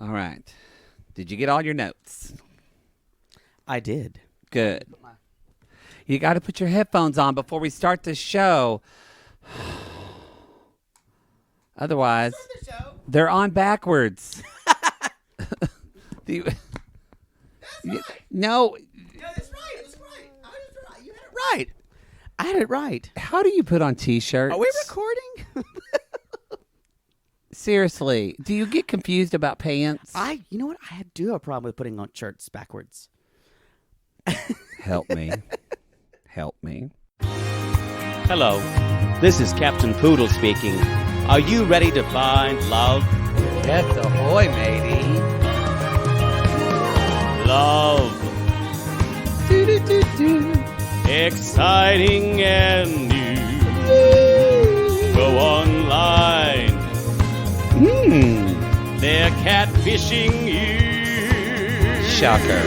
All right. Did you get all your notes? I did. Good. You got to put your headphones on before we start the show. Otherwise, they're on backwards. No. Yeah, that's right. It was right. I was right. You had it right. I had it right. How do you put on T-shirts? Are we recording? Seriously, do you get confused about pants? You know what? I do have a problem with putting on shirts backwards. Help me. Help me. Hello, this is Captain Poodle speaking. Are you ready to find love? Yes, ahoy, matey. Love. Do-do-do-do. Exciting and new. Go online. They're catfishing you. Shocker.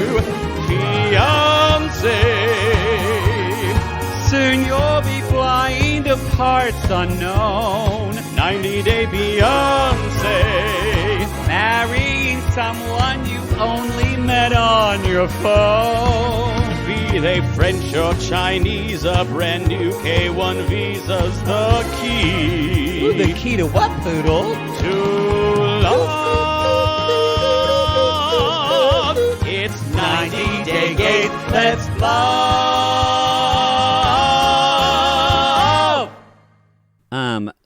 Fiancé. Soon you'll be flying to parts unknown. 90-day Beyonce. Marrying someone you only met on your phone. Be they French or Chinese, a brand new K1 visa's the key. Ooh, the key to what, Poodle? To love. It's 90-day gate. Let's love.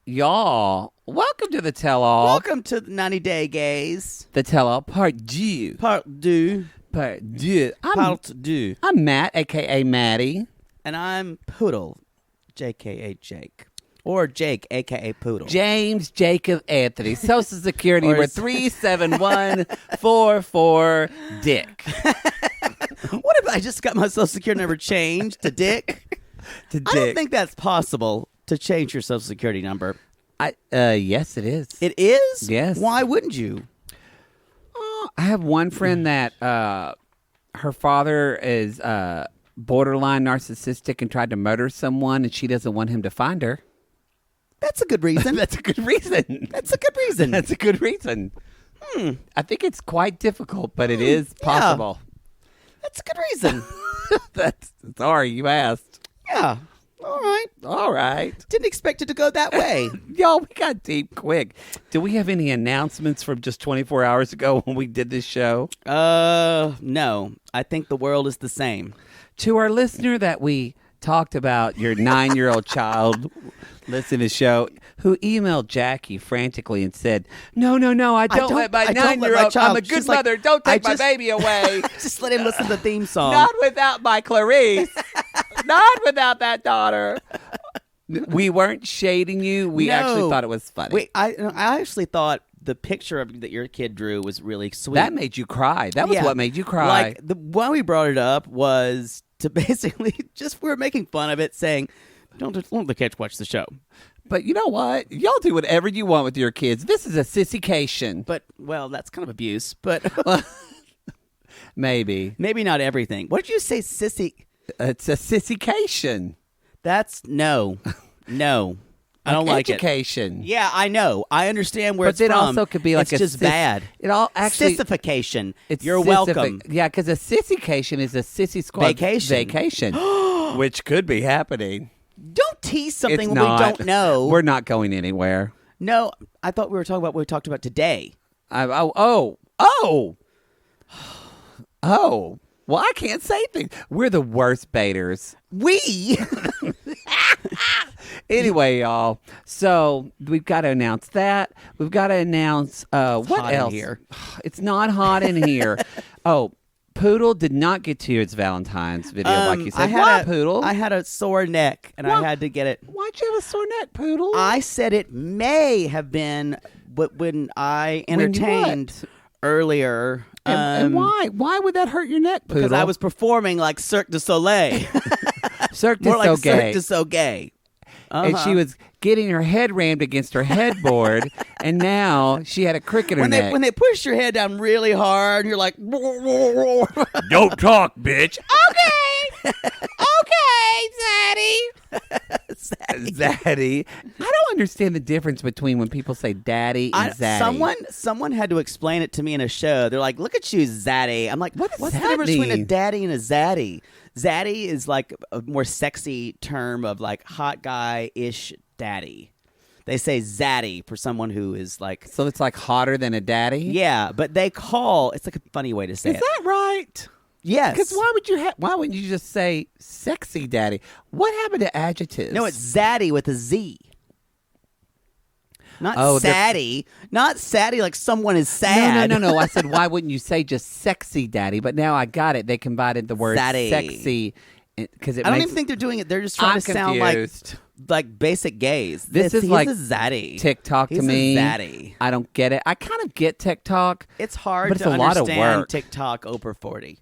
Y'all, welcome to the Tell-All. Welcome to the 90-day gays. The Tell-All Part 2. Part deux. Part 2. I'm Matt, a.k.a. Maddie. And I'm Poodle, j.k.a. Jake. Or Jake, a.k.a. Poodle. James Jacob Anthony. Social Security number 37144 Dick. What if I just got my social security number changed to Dick? To Dick. I don't think that's possible to change your social security number. Yes, it is. It is? Yes. Why wouldn't you? I have one friend that her father is borderline narcissistic and tried to murder someone, and she doesn't want him to find her. That's a good reason. That's a good reason. That's a good reason. That's a good reason. I think it's quite difficult, but it is possible. That's a good reason. That's sorry you asked. Yeah. All right. Didn't expect it to go that way. Y'all, we got deep quick. Do we have any announcements from just 24 hours ago when we did this show? No. I think the world is the same. To our listener that we talked about, your 9-year-old child listening to the show, who emailed Jackie frantically and said, No, I don't let my 9-year-old. I'm a good mother. Don't take my baby away. Just let him listen to the theme song. Not without my Clarice. Not without that daughter. We weren't shading you. We actually thought it was funny. Wait, I actually thought the picture that your kid drew was really sweet. That made you cry. That was what made you cry. Like, why we brought it up was to basically we were making fun of it, saying, don't let the kids watch the show. But you know what? Y'all do whatever you want with your kids. This is a sissycation. But, well, that's kind of abuse. But maybe not everything. What did you say, sissy? It's a sissycation. That's no. I don't like education. It. Yeah, I know. I understand where it's from. But it also could be like it's just bad. It all actually sissification. You're welcome. Yeah, because a sissycation is a sissy squad vacation, which could be happening. Don't tease something we don't know. We're not going anywhere. No, I thought we were talking about what we talked about today. Oh. Well, I can't say things. We're the worst baiters. We. Anyway, y'all. So we've got to announce that. We've got to announce what hot else? In here. It's not hot in here. Oh, Poodle did not get to its Valentine's video like you said. Why, Poodle? I had a sore neck, and I had to get it. Why'd you have a sore neck, Poodle? I said it may have been when I entertained earlier. And why? Why would that hurt your neck, Poodle? Because I was performing like Cirque du Soleil. Cirque du More like Soleil. Cirque du Soleil. And she was getting her head rammed against her headboard, and now she had a crick in her neck. When they push your head down really hard, you're like, don't talk, bitch. Okay, Daddy. Zaddy. I don't understand the difference between when people say daddy and zaddy. Someone had to explain it to me in a show. They're like, "Look at you, zaddy." I'm like, "What's the that difference between a mean? daddy and a zaddy?" Zaddy is like a more sexy term of like hot guy-ish daddy. They say zaddy for someone who is like... So it's like hotter than a daddy? Yeah, but they call... It's like a funny way to say it. Is that right? Yes. Because why wouldn't you just say sexy daddy? What happened to adjectives? No, it's zaddy with a Z. Not saddy. Not saddy like someone is sad. No. I said, why wouldn't you say just sexy daddy? But now I got it. They combined the word sexy. Because I don't even think they're doing it. They're just trying to sound like basic gays. This is he's like a zaddy. TikTok to he's me. A zaddy. I don't get it. I kind of get TikTok. It's hard but it's to a lot of understand work. TikTok over 40.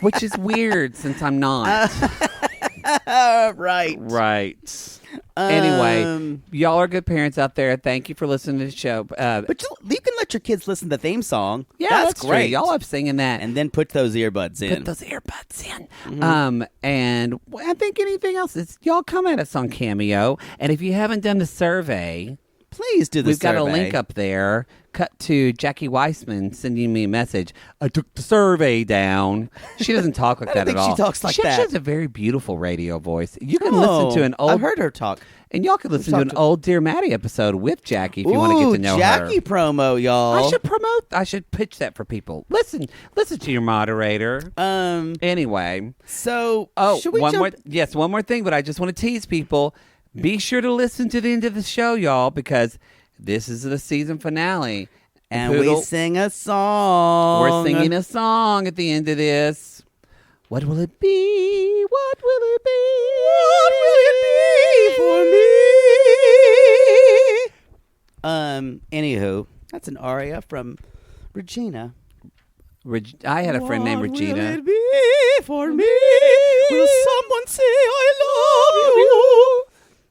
Which is weird since I'm not. Right. Right. Anyway, y'all are good parents out there. Thank you for listening to the show. But you can let your kids listen to the theme song. Yeah, that's great. great. Y'all love singing that. And then put those earbuds in. Put those earbuds in. And I think anything else is y'all come at us on Cameo. And if you haven't done the survey, please do the We've survey. got a link up there. Cut to Jackie Weissman sending me a message. I took the survey down. She doesn't talk like that at all. She talks like that. She has a very beautiful radio voice. You can listen to an old... I've heard her talk. And y'all can listen to an old Dear Maddie episode with Jackie if you want to get to know Jackie her. promo, y'all. I should pitch that for people. Listen to your moderator. Anyway. So, should we one more thing, but I just want to tease people. Be sure to listen to the end of the show, y'all, because this is the season finale. And we sing a song. We're singing a song at the end of this. What will it be? What will it be? What will it be for me? Anywho, that's an aria from Regina. I had a friend named Regina. What will it be for me? Will someone say I love you?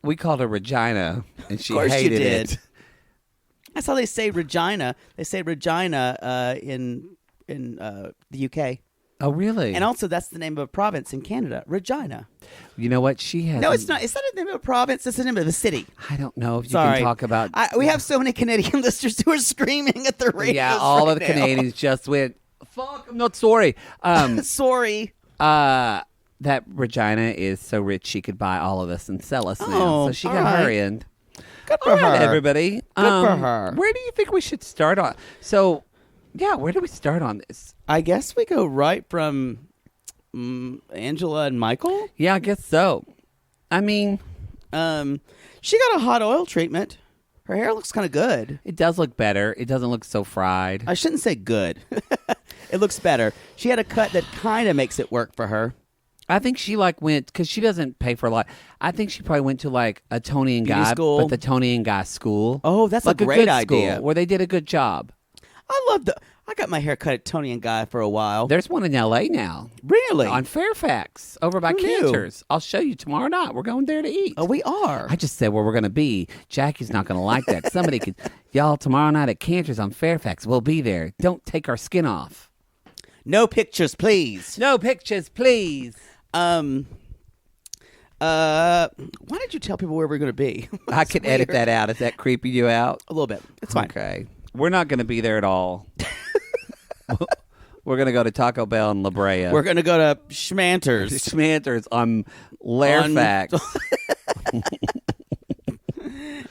We called her Regina, and she of course hated you did. it. That's how they say Regina. They say Regina in the UK. Oh, really? And also, that's the name of a province in Canada, Regina. You know what? She has... No, it's not. It's not the name of a province. It's the name of a city. I don't know if you Sorry. can talk about... We have so many Canadian listeners who are screaming at their radios. Yeah, all right of the now. Canadians just went, fuck, I'm not sorry. Sorry. That Regina is so rich she could buy all of us and sell us now. So she got her end. Good for All her. right, everybody. Good for her. Where do you think we should start on? So, yeah, where do we start on this? I guess we go right from Angela and Michael. Yeah, I guess so. I mean... she got a hot oil treatment. Her hair looks kind of good. It does look better. It doesn't look so fried. I shouldn't say good. It looks better. She had a cut that kind of makes it work for her. I think she went, because she doesn't pay for a lot. I think she probably went to a Tony and Beauty Guy, school. but the Tony and Guy school. Oh, that's a great good idea. School where they did a good job. I got my hair cut at Tony and Guy for a while. There's one in L.A. now. Really? On Fairfax, over by Who knew? Cantor's. I'll show you tomorrow night. We're going there to eat. Oh, we are. I just said where we're going to be. Jackie's not going to like that. Somebody could, y'all, tomorrow night at Cantor's on Fairfax. We'll be there. Don't take our skin off. No pictures, please. No pictures, please. Why did you tell people where we're going to be? I can edit that out. Is that creeping you out? A little bit. It's fine. Okay. We're not going to be there at all. We're going to go to Taco Bell in La Brea. We're going to go to Schmanter's. Schmanter's on Lairfax.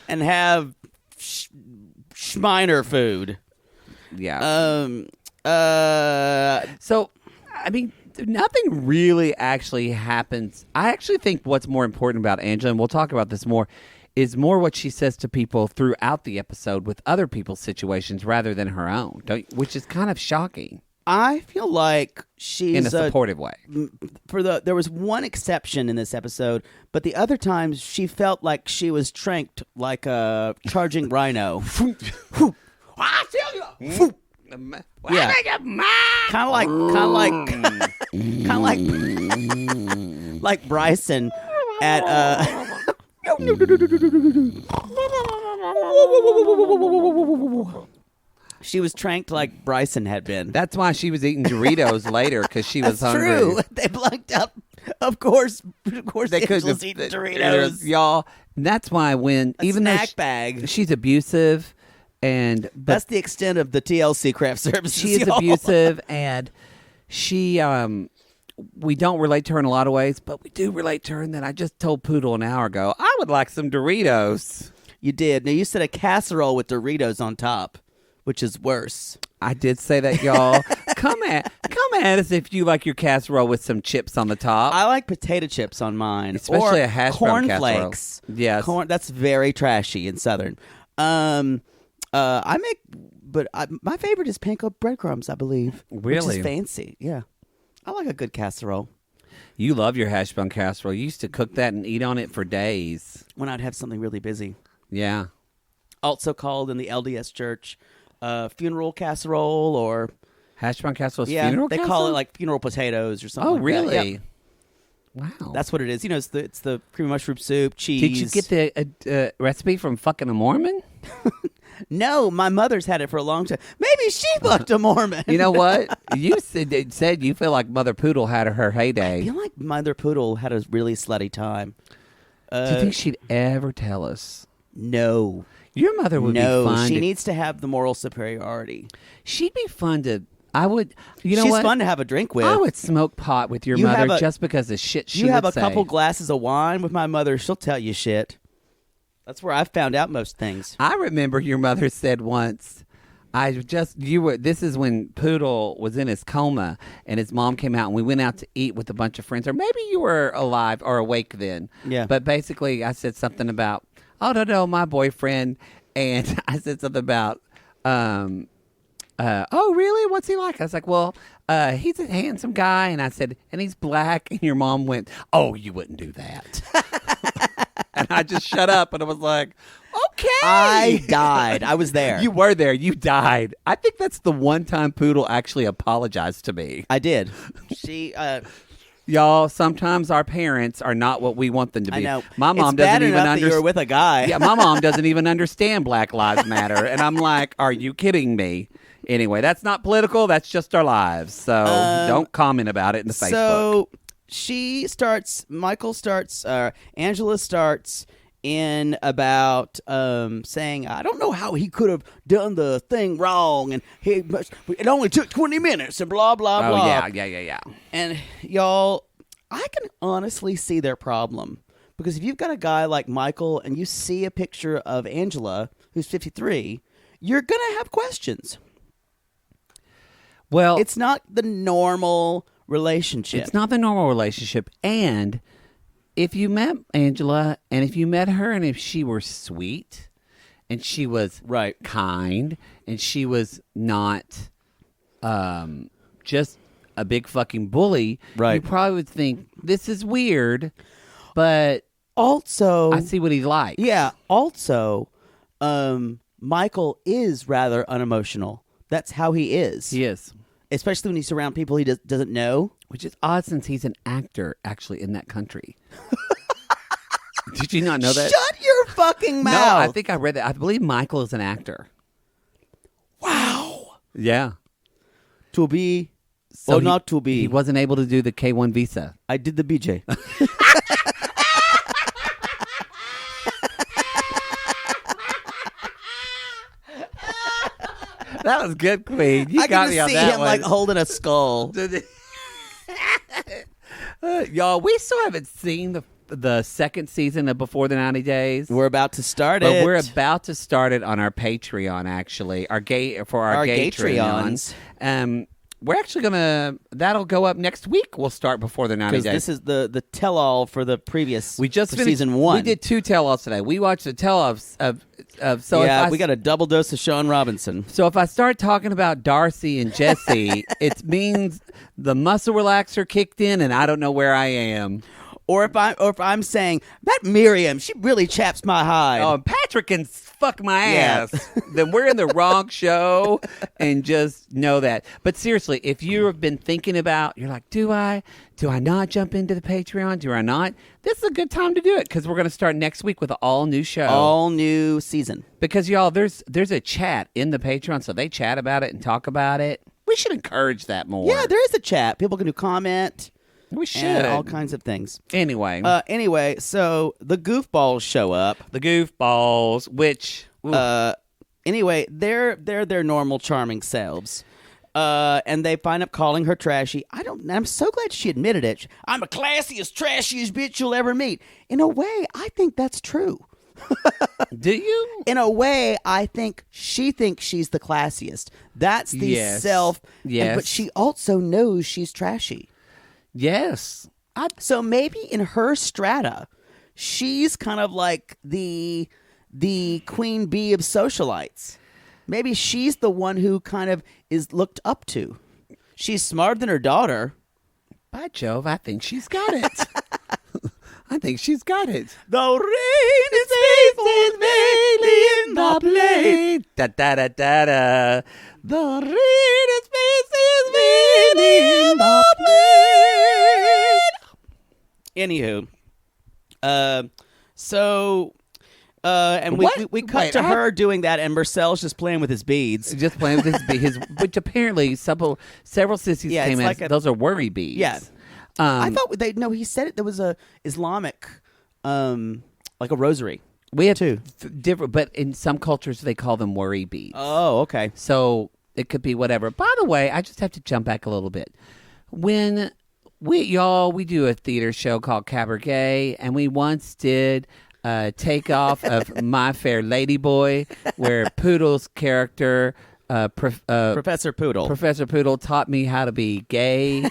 And have Schminer food. Yeah. So, I mean, nothing really actually happens. I actually think what's more important about Angela, and we'll talk about this more, is more what she says to people throughout the episode with other people's situations rather than her own, which is kind of shocking. I feel like she's in a supportive way. There was one exception in this episode, but the other times she felt like she was tranked like a charging rhino. Yeah, kind of like Bryson at she was tranked like Bryson had been. That's why she was eating Doritos later, because she was hungry. True. They blanked out Of course, they Angela's eating Doritos. Y'all, that's why when even snack though bag. she's abusive, but that's the extent of the TLC craft services. She is abusive, and she we don't relate to her in a lot of ways, but we do relate to her in that I just told Poodle an hour ago, I would like some Doritos. You did. Now, you said a casserole with Doritos on top, which is worse. I did say that, y'all. Come at us if you like your casserole with some chips on the top. I like potato chips on mine. Especially or a hash brown casserole. Cornflakes. Yes. That's very trashy in Southern. My favorite is panko breadcrumbs, I believe. Really? Which is fancy. Yeah. I like a good casserole. You love your hash brown casserole. You used to cook that and eat on it for days. When I'd have something really busy. Yeah. Also called in the LDS church funeral casserole or... Hash brown casserole is funeral they casserole? call it like funeral potatoes or something like really? that. Yeah. Wow. That's what it is. You know, it's the creamy mushroom soup, cheese. Did you get the recipe from fucking a Mormon? No, my mother's had it for a long time. Maybe she fucked a Mormon. You know what? You said you feel like Mother Poodle had her heyday. I feel like Mother Poodle had a really slutty time. Do you think she'd ever tell us? No. Your mother would be fun. No, she needs to have the moral superiority. She'd be fun to... I would... You know She's what? fun to have a drink with. I would smoke pot with your mother just because of shit she would say. You have a couple glasses of wine with my mother, she'll tell you shit. That's where I found out most things. I remember your mother said once... This is when Poodle was in his coma and his mom came out and we went out to eat with a bunch of friends, or maybe you were alive or awake then. Yeah. But basically I said something about, oh, no, my boyfriend. And I said something about, oh, really? What's he like? I was like, well, he's a handsome guy. And I said, and he's black. And your mom went, oh, you wouldn't do that. And I just shut up and I was like, okay. I died. I was there. You were there. You died. I think that's the one time Poodle actually apologized to me. I did. She, y'all, sometimes our parents are not what we want them to be. I know. My mom it's doesn't bad even enough understand. That you're with a guy. Yeah, my mom doesn't even understand Black Lives Matter. And I'm like, are you kidding me? Anyway, that's not political. That's just our lives. So don't comment about it in the Facebook. So Angela starts in about saying, I don't know how he could have done the thing wrong, and it only took 20 minutes, and blah, blah, blah. Oh, yeah. And, y'all, I can honestly see their problem. Because if you've got a guy like Michael and you see a picture of Angela, who's 53, you're going to have questions. Well, it's not the normal relationship. It's not the normal relationship. And if you met Angela and if you met her and if she were sweet and she was kind and she was not just a big fucking bully, you probably would think, this is weird, but also I see what he's like. Yeah. Also, Michael is rather unemotional. That's how he is. He is. Especially when he's around people he doesn't know. Which is odd since he's an actor, actually, in that country. Did you not know that? Shut your fucking mouth. No, I think I read that. I believe Michael is an actor. Wow. Yeah. To be or not to be. He wasn't able to do the K-1 visa. I did the BJ. That was good, Queen. You got me on that one. I can see him like holding a skull. Y'all, we still haven't seen the second season of Before the 90 Days. We're about to start it. But we're about to start it on our Patreon, actually. Our Gatreons. We're actually that'll go up next week. We'll start Before the 90 Days. This is the tell-all for the previous, we just finished season 1. We did 2 tell-alls today. We watched the tell-offs of we got a double dose of Sean Robinson. So if I start talking about Darcy and Jesse, it means the muscle relaxer kicked in and I don't know where I am. Or if I'm saying that Miriam, she really chaps my hide. Oh, Patrick can fuck my ass. Then we're in the wrong show, and just know that. But seriously, if you have been thinking about, you're like, do I not jump into the Patreon? Do I not? This is a good time to do it because we're going to start next week with an all new show, all new season. Because y'all, there's a chat in the Patreon, so they chat about it and talk about it. We should encourage that more. Yeah, there is a chat. People can do comment. We should. And all kinds of things. Anyway. Anyway, so the goofballs show up. The goofballs, which... Anyway, they're their normal charming selves. And they find up calling her trashy. I'm so glad she admitted it. I'm the classiest, trashiest bitch you'll ever meet. In a way, I think that's true. Do you? In a way, I think she thinks she's the classiest. That's the self. Yes. But she also knows she's trashy. Yes. So maybe in her strata, she's kind of like the queen bee of socialites. Maybe she's the one who kind of is looked up to. She's smarter than her daughter. By Jove, I think she's got it. I think she's got it. The rain is mainly in the plain. Da da da da da. The rain is mainly in the plain. Anywho, and we cut to her doing that, and Marcel's just playing with his beads. Just playing with his which apparently several sissies came in. Like those are worry beads. Yeah. I thought he said it. There was a Islamic, like a rosary. We have two different, but in some cultures they call them worry beads. Oh, okay. So it could be whatever. By the way, I just have to jump back a little bit. When we do a theater show called Cabaret, and we once did takeoff of My Fair Lady Boy, where Poodle's character, Professor Poodle taught me how to be gay.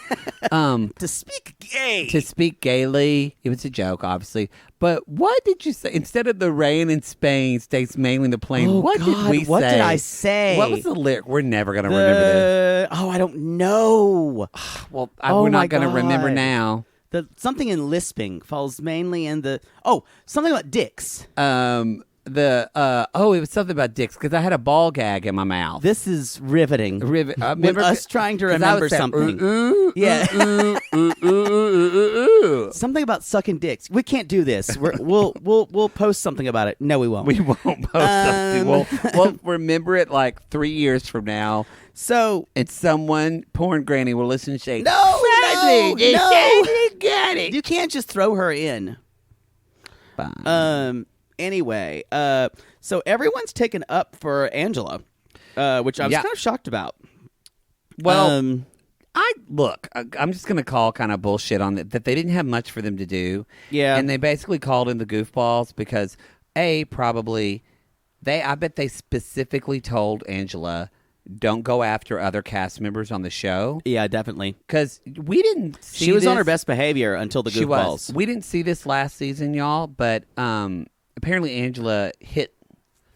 To speak gay. To speak gaily. It was a joke, obviously. But what did you say? Instead of the rain in Spain stays mainly in the plain, what did we say? What did I say? What was the lyric? We're never going to remember this. Oh, I don't know. Well, we're not going to remember now. Something in lisping falls mainly in the... something about dicks. It was something about dicks, because I had a ball gag in my mouth. This is riveting. Remember us trying to remember something. Something about sucking dicks. We can't do this. We'll post something about it. No, we won't. We won't post something. We'll remember it like 3 years from now. So, and someone, porn granny, will listen and say, No. Got it. You can't just throw her in. Fine. Anyway, so everyone's taken up for Angela, which I was kind of shocked about. Well, I'm just going to call kind of bullshit on it, that they didn't have much for them to do. Yeah. And they basically called in the goofballs because, I bet they specifically told Angela, don't go after other cast members on the show. Yeah, definitely. Because we didn't see She was on her best behavior until the goofballs. We didn't see this last season, y'all, but apparently Angela hit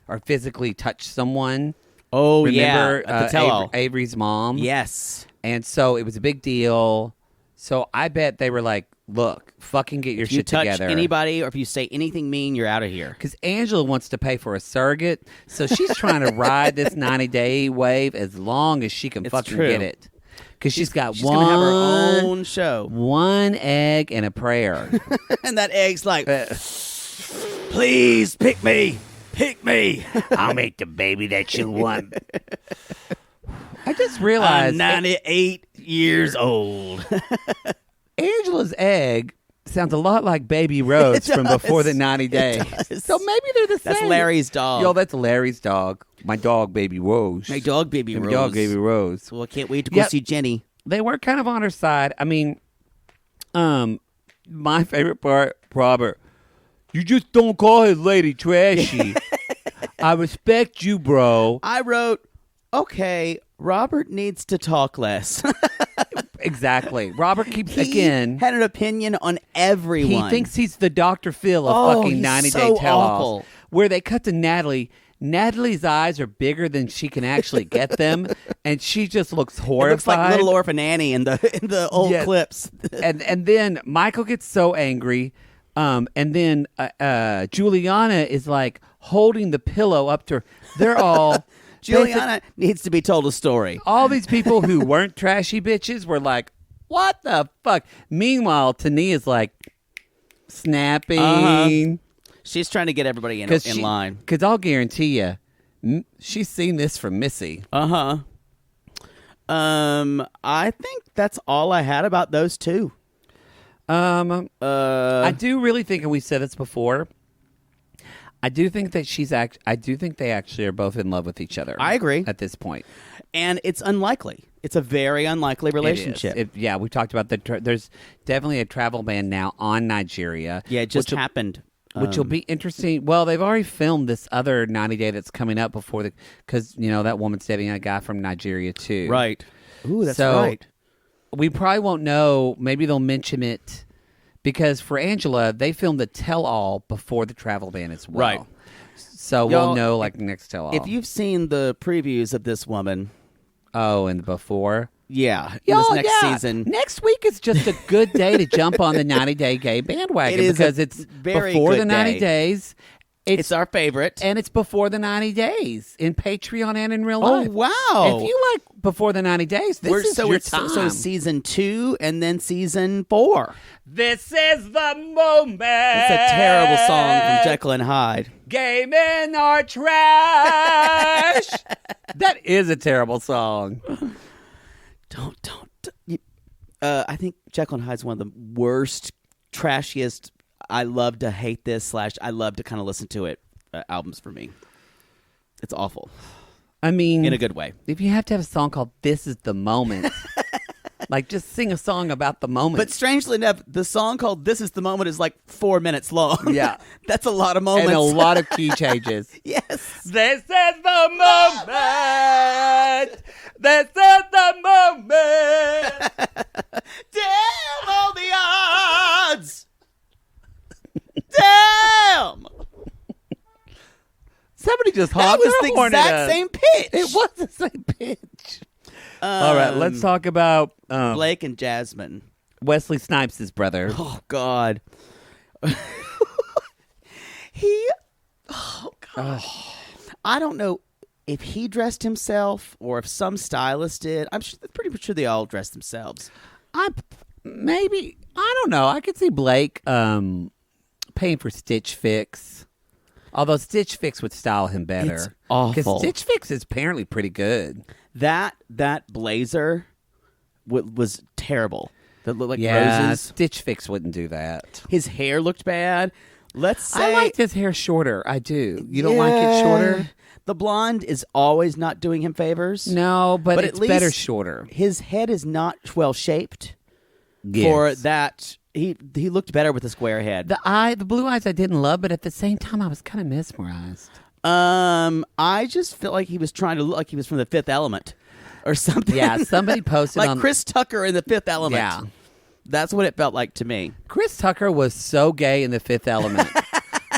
or physically touched someone. Oh, remember, at the tell-all. Avery's mom. Yes. And so it was a big deal. So I bet they were like, look, fucking get your shit together. If you touch anybody or if you say anything mean, you're out of here. Because Angela wants to pay for a surrogate. So she's trying to ride this 90-day wave as long as she can fucking get it. Because she's got gonna have her own show. One egg and a prayer. And that egg's like, please pick me. Pick me. I'll make the baby that you want. I just realized I'm 98 years old. Angela's egg sounds a lot like Baby Rose from before the 90 days. So maybe they're the same. That's Larry's dog. Yo, that's Larry's dog. My dog, Baby Rose. My dog, Baby Rose. My dog, Baby Rose. Well, I can't wait to go see Jenny. They were kind of on her side. I mean, my favorite part, Robert, you just don't call his lady trashy. I respect you, bro. I wrote, okay, Robert needs to talk less. Exactly. Robert keeps, he had an opinion on everyone. He thinks he's the Dr. Phil of fucking 90-day tell-alls. Awful. Where they cut to Natalie. Natalie's eyes are bigger than she can actually get them, and she just looks horrified. It looks like Little Orphan Annie in the old clips. and then Michael gets so angry, and then Juliana is like holding the pillow up to her. They're all... Juliana needs to be told a story. All these people who weren't trashy bitches were like, what the fuck? Meanwhile, Tania's like snapping. She's trying to get everybody in line. Because I'll guarantee you, she's seen this from Missy. I think that's all I had about those two. I do really think, and we said this before, I do think that I do think they actually are both in love with each other. I agree. At this point. And it's unlikely. It's a very unlikely relationship. Yeah, we talked about there's definitely a travel ban now on Nigeria. Yeah, it just happened. Which will be interesting. Well, they've already filmed this other 90 Day that's coming up because, that woman's dating a guy from Nigeria too. Right. Ooh, that's right. We probably won't know. Maybe they'll mention it. Because for Angela, they filmed the tell-all before the travel ban as well. Right. So we'll know next tell-all. If you've seen the previews of this woman. Oh, and before? Yeah. This next season. Next week is just a good day to jump on the 90 Day gay bandwagon because it's before the 90 days. It's our favorite. And it's before the 90 days in Patreon and in real life. Oh, wow. If you like before the 90 days, this is your time. So season 2 and then season 4. This is the moment. It's a terrible song from Jekyll and Hyde. Gay men are trash. That is a terrible song. Don't. I think Jekyll and Hyde is one of the worst, trashiest, I love to hate this / I love to kind of listen to it albums for me. It's awful. I mean, in a good way. If you have to have a song called "This Is the Moment," like just sing a song about the moment. But strangely enough, the song called "This Is the Moment" is like 4 minutes long. Yeah, that's a lot of moments and a lot of key changes. Yes, this is the moment. This is the moment. Damn all the odds. Damn! Somebody just honked their horn. That was the exact same pitch. It was the same pitch. All right, let's talk about Blake and Jasmine. Wesley Snipes' brother. Oh, God. Oh, God. I don't know if he dressed himself or if some stylist did. I'm pretty sure they all dressed themselves. I don't know. I could see Blake paying for Stitch Fix. Although Stitch Fix would style him better. It's awful. Because Stitch Fix is apparently pretty good. That blazer was terrible. That looked like roses. Stitch Fix wouldn't do that. His hair looked bad. Let's say I liked his hair shorter. I do. You don't like it shorter? The blonde is always not doing him favors. No, but it's at least better shorter. His head is not well shaped. Yes. For that, he looked better with a square head. The blue eyes I didn't love, but at the same time I was kind of mesmerized. I just felt like he was trying to look like he was from The Fifth Element or something. Yeah, somebody posted like Chris Tucker in The Fifth Element. Yeah. That's what it felt like to me. Chris Tucker was so gay in The Fifth Element.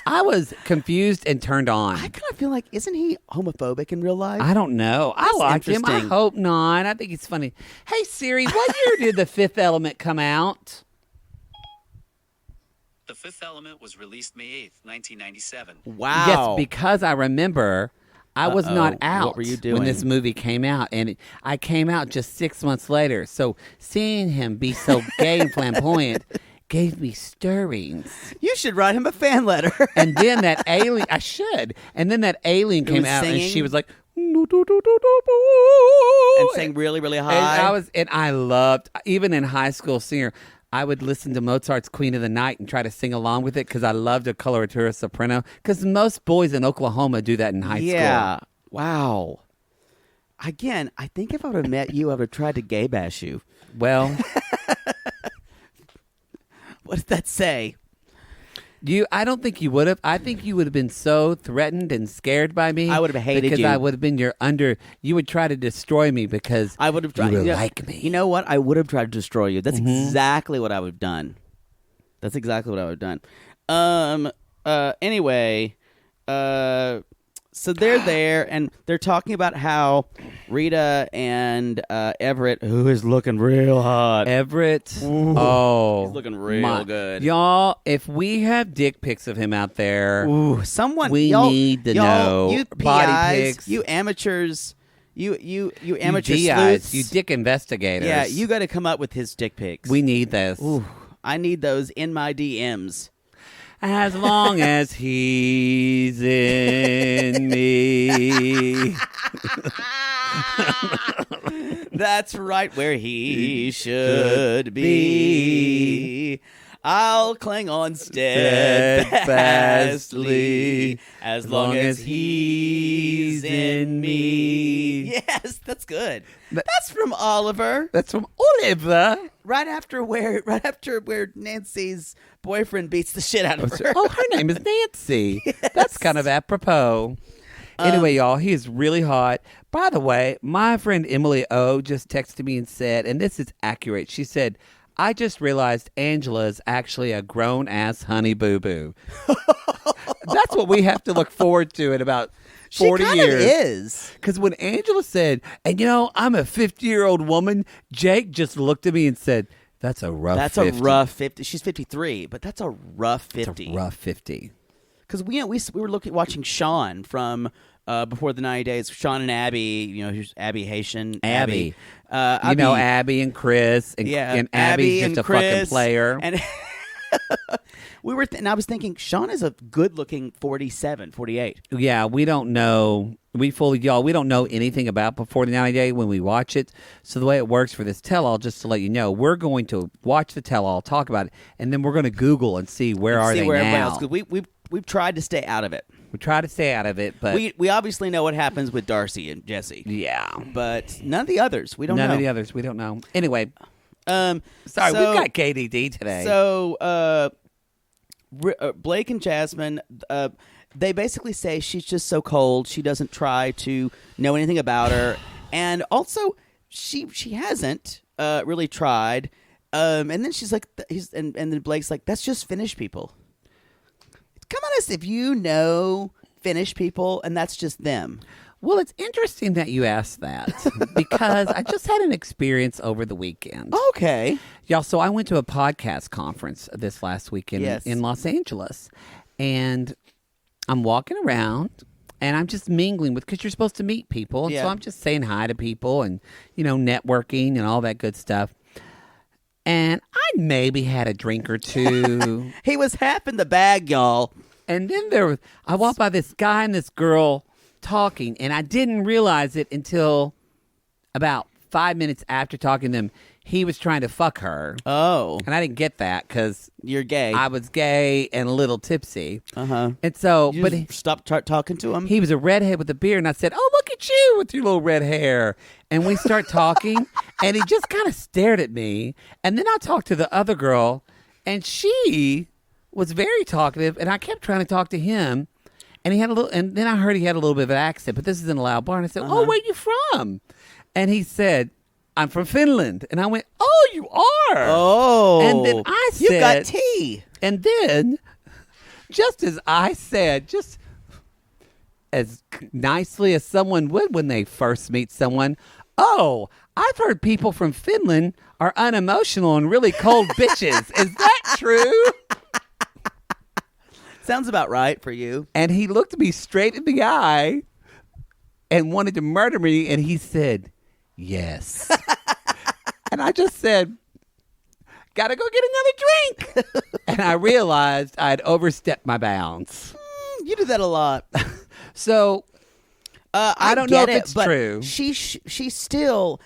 I was confused and turned on. I kind of feel like, isn't he homophobic in real life? I don't know. I like him. I hope not. I think he's funny. Hey, Siri, what year did The Fifth Element come out? The Fifth Element was released May 8th, 1997. Wow. Yes, because I remember I was not out what were you doing? when this movie came out, and I came out just 6 months later. So seeing him be so gay and flamboyant gave me stirrings. You should write him a fan letter. And then that alien, I should. And then that alien came out, singing? and she was like, and sang really, really high. And I loved, even in high school singer, I would listen to Mozart's Queen of the Night and try to sing along with it because I loved a coloratura soprano. Because most boys in Oklahoma do that in high school. Yeah. Wow. Again, I think if I would have met you, I would have tried to gay bash you. Well, what does that say? I don't think you would have. I think you would have been so threatened and scared by me. I would have hated because you. I would have been you would try to destroy me because I would have tried you like me. You know what? I would have tried to destroy you. That's exactly what I would have done. That's exactly what I would have done. Anyway, so they're there and they're talking about how Rita and Everett, who is looking real hot. Everett, he's looking real good. Y'all, if we have dick pics of him out there, we need to know. You body PIs, pics. you amateurs, you amateur DIs, sleuths. you dick investigators. Yeah, you got to come up with his dick pics. We need this. Ooh, I need those in my DMs. As long as he's in me. That's right where he should be. I'll cling on steadfastly as long as he's in me. Yes, that's good. That's from Oliver. That's from Oliver. Right after where Nancy's boyfriend beats the shit out of her. Oh, her name is Nancy. Yes. That's kind of apropos. Anyway, y'all, he is really hot. By the way, my friend Emily O just texted me and said, and this is accurate, she said, I just realized Angela is actually a grown-ass honey boo-boo. That's what we have to look forward to in about 40 years. She kind of is. Because when Angela said, and I'm a 50-year-old woman, Jake just looked at me and said, that's a rough 50. That's a rough 50. She's 53, but that's a rough 50. It's a rough 50. Because we were watching Sean from Before the 90 Days. Sean and Abby, who's Abby Haitian. Abby. Abby and Chris. And Abby's Abby just and a Chris, fucking player. And and I was thinking, Sean is a good-looking 47, 48. Yeah, we don't know. We don't know anything about Before the 90 Day when we watch it. So the way it works for this tell-all, just to let you know, we're going to watch the tell-all, talk about it, and then we're going to Google and see where are they now. We've tried to stay out of it. We try to stay out of it, but we obviously know what happens with Darcy and Jesse. Yeah, but none of the others. We don't know. None of the others. We don't know. Anyway, sorry, we've got KDD today. So Blake and Jasmine, they basically say she's just so cold. She doesn't try to know anything about her, and also she hasn't really tried. And then she's like, and then Blake's like, that's just Finnish people. Come on, us if you know Finnish people, and that's just them. Well, it's interesting that you asked that because I just had an experience over the weekend. Okay. Y'all, so I went to a podcast conference this last weekend in Los Angeles, and I'm walking around, and I'm just mingling because you're supposed to meet people, and so I'm just saying hi to people and, networking and all that good stuff. And I maybe had a drink or two. He was half in the bag, y'all. And then I walked by this guy and this girl talking, and I didn't realize it until about 5 minutes after talking to them. He was trying to fuck her. Oh. And I didn't get that because you're gay. I was gay and a little tipsy. Uh-huh. And so, stopped talking to him? He was a redhead with a beard, and I said, oh, look at you with your little red hair. And we start talking, and he just kind of stared at me. And then I talked to the other girl, and she was very talkative, and I kept trying to talk to him. And he had and then I heard he had a little bit of an accent, but this is in a loud bar. And I said, oh, where you from? And he said, I'm from Finland. And I went, oh, you are? Oh. And then I said, you got tea. And then, just as I said, just as nicely as someone would when they first meet someone, oh, I've heard people from Finland are unemotional and really cold bitches. Is that true? Sounds about right for you. And he looked me straight in the eye and wanted to murder me, and he said, yes. And I just said, gotta go get another drink. And I realized I'd overstepped my bounds. You do that a lot. So I don't know if it's true. She's still...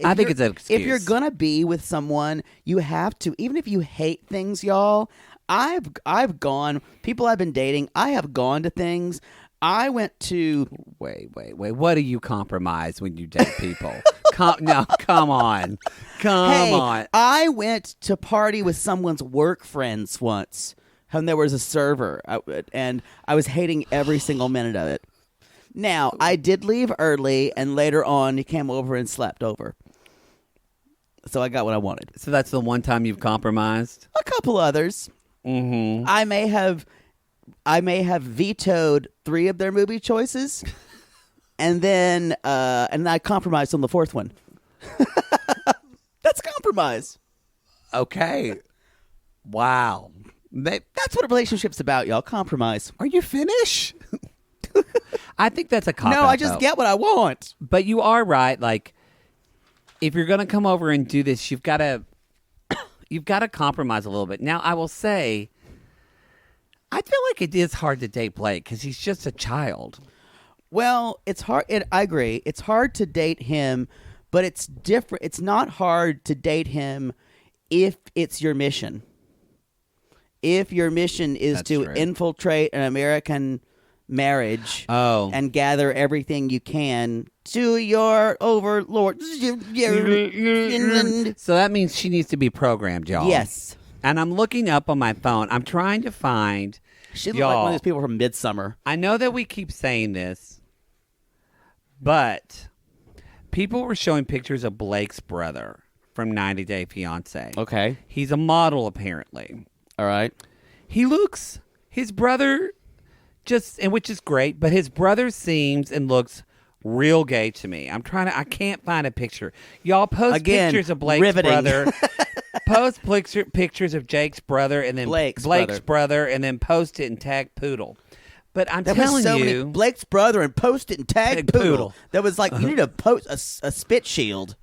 I think it's an excuse. If you're going to be with someone, you have to, even if you hate things, y'all, I've gone, people I've been dating, I have gone to things. I went to... Wait. What do you compromise when you date people? Come on. Come on. I went to party with someone's work friends once, and there was a server, and I was hating every single minute of it. Now, I did leave early, and later on, he came over and slept over. So I got what I wanted. So that's the one time you've compromised? A couple others. Mm-hmm. I may have vetoed 3 of their movie choices, and then I compromised on the 4th one. That's compromise. Okay. Wow. That's what a relationship's about, y'all. Compromise. Are you Finnish? I think that's a cop-out. No, I just get what I want. But you are right. Like, if you're going to come over and do this, you've got to compromise a little bit. Now, I will say, I feel like it is hard to date Blake because he's just a child. Well, it's hard. I agree. It's hard to date him But it's different. It's not hard to date him if it's your mission. If your mission is That's to true. infiltrate an American marriage and gather everything you can to your overlord. So that means she needs to be programmed, y'all. Yes. And I'm looking up on my phone. I'm trying to find. She looks like one of those people from Midsummer. I know that we keep saying this, but people were showing pictures of Blake's brother from 90 Day Fiancé. Okay. He's a model, apparently. All right. His brother which is great, but his brother seems and looks real gay to me. I can't find a picture. Y'all post pictures of Blake's brother. Post pictures of Jake's brother and then Blake's brother and then post it and tag Poodle. But I'm telling you, Blake's brother and post it and tag Poodle. That was like you need to post a spit shield.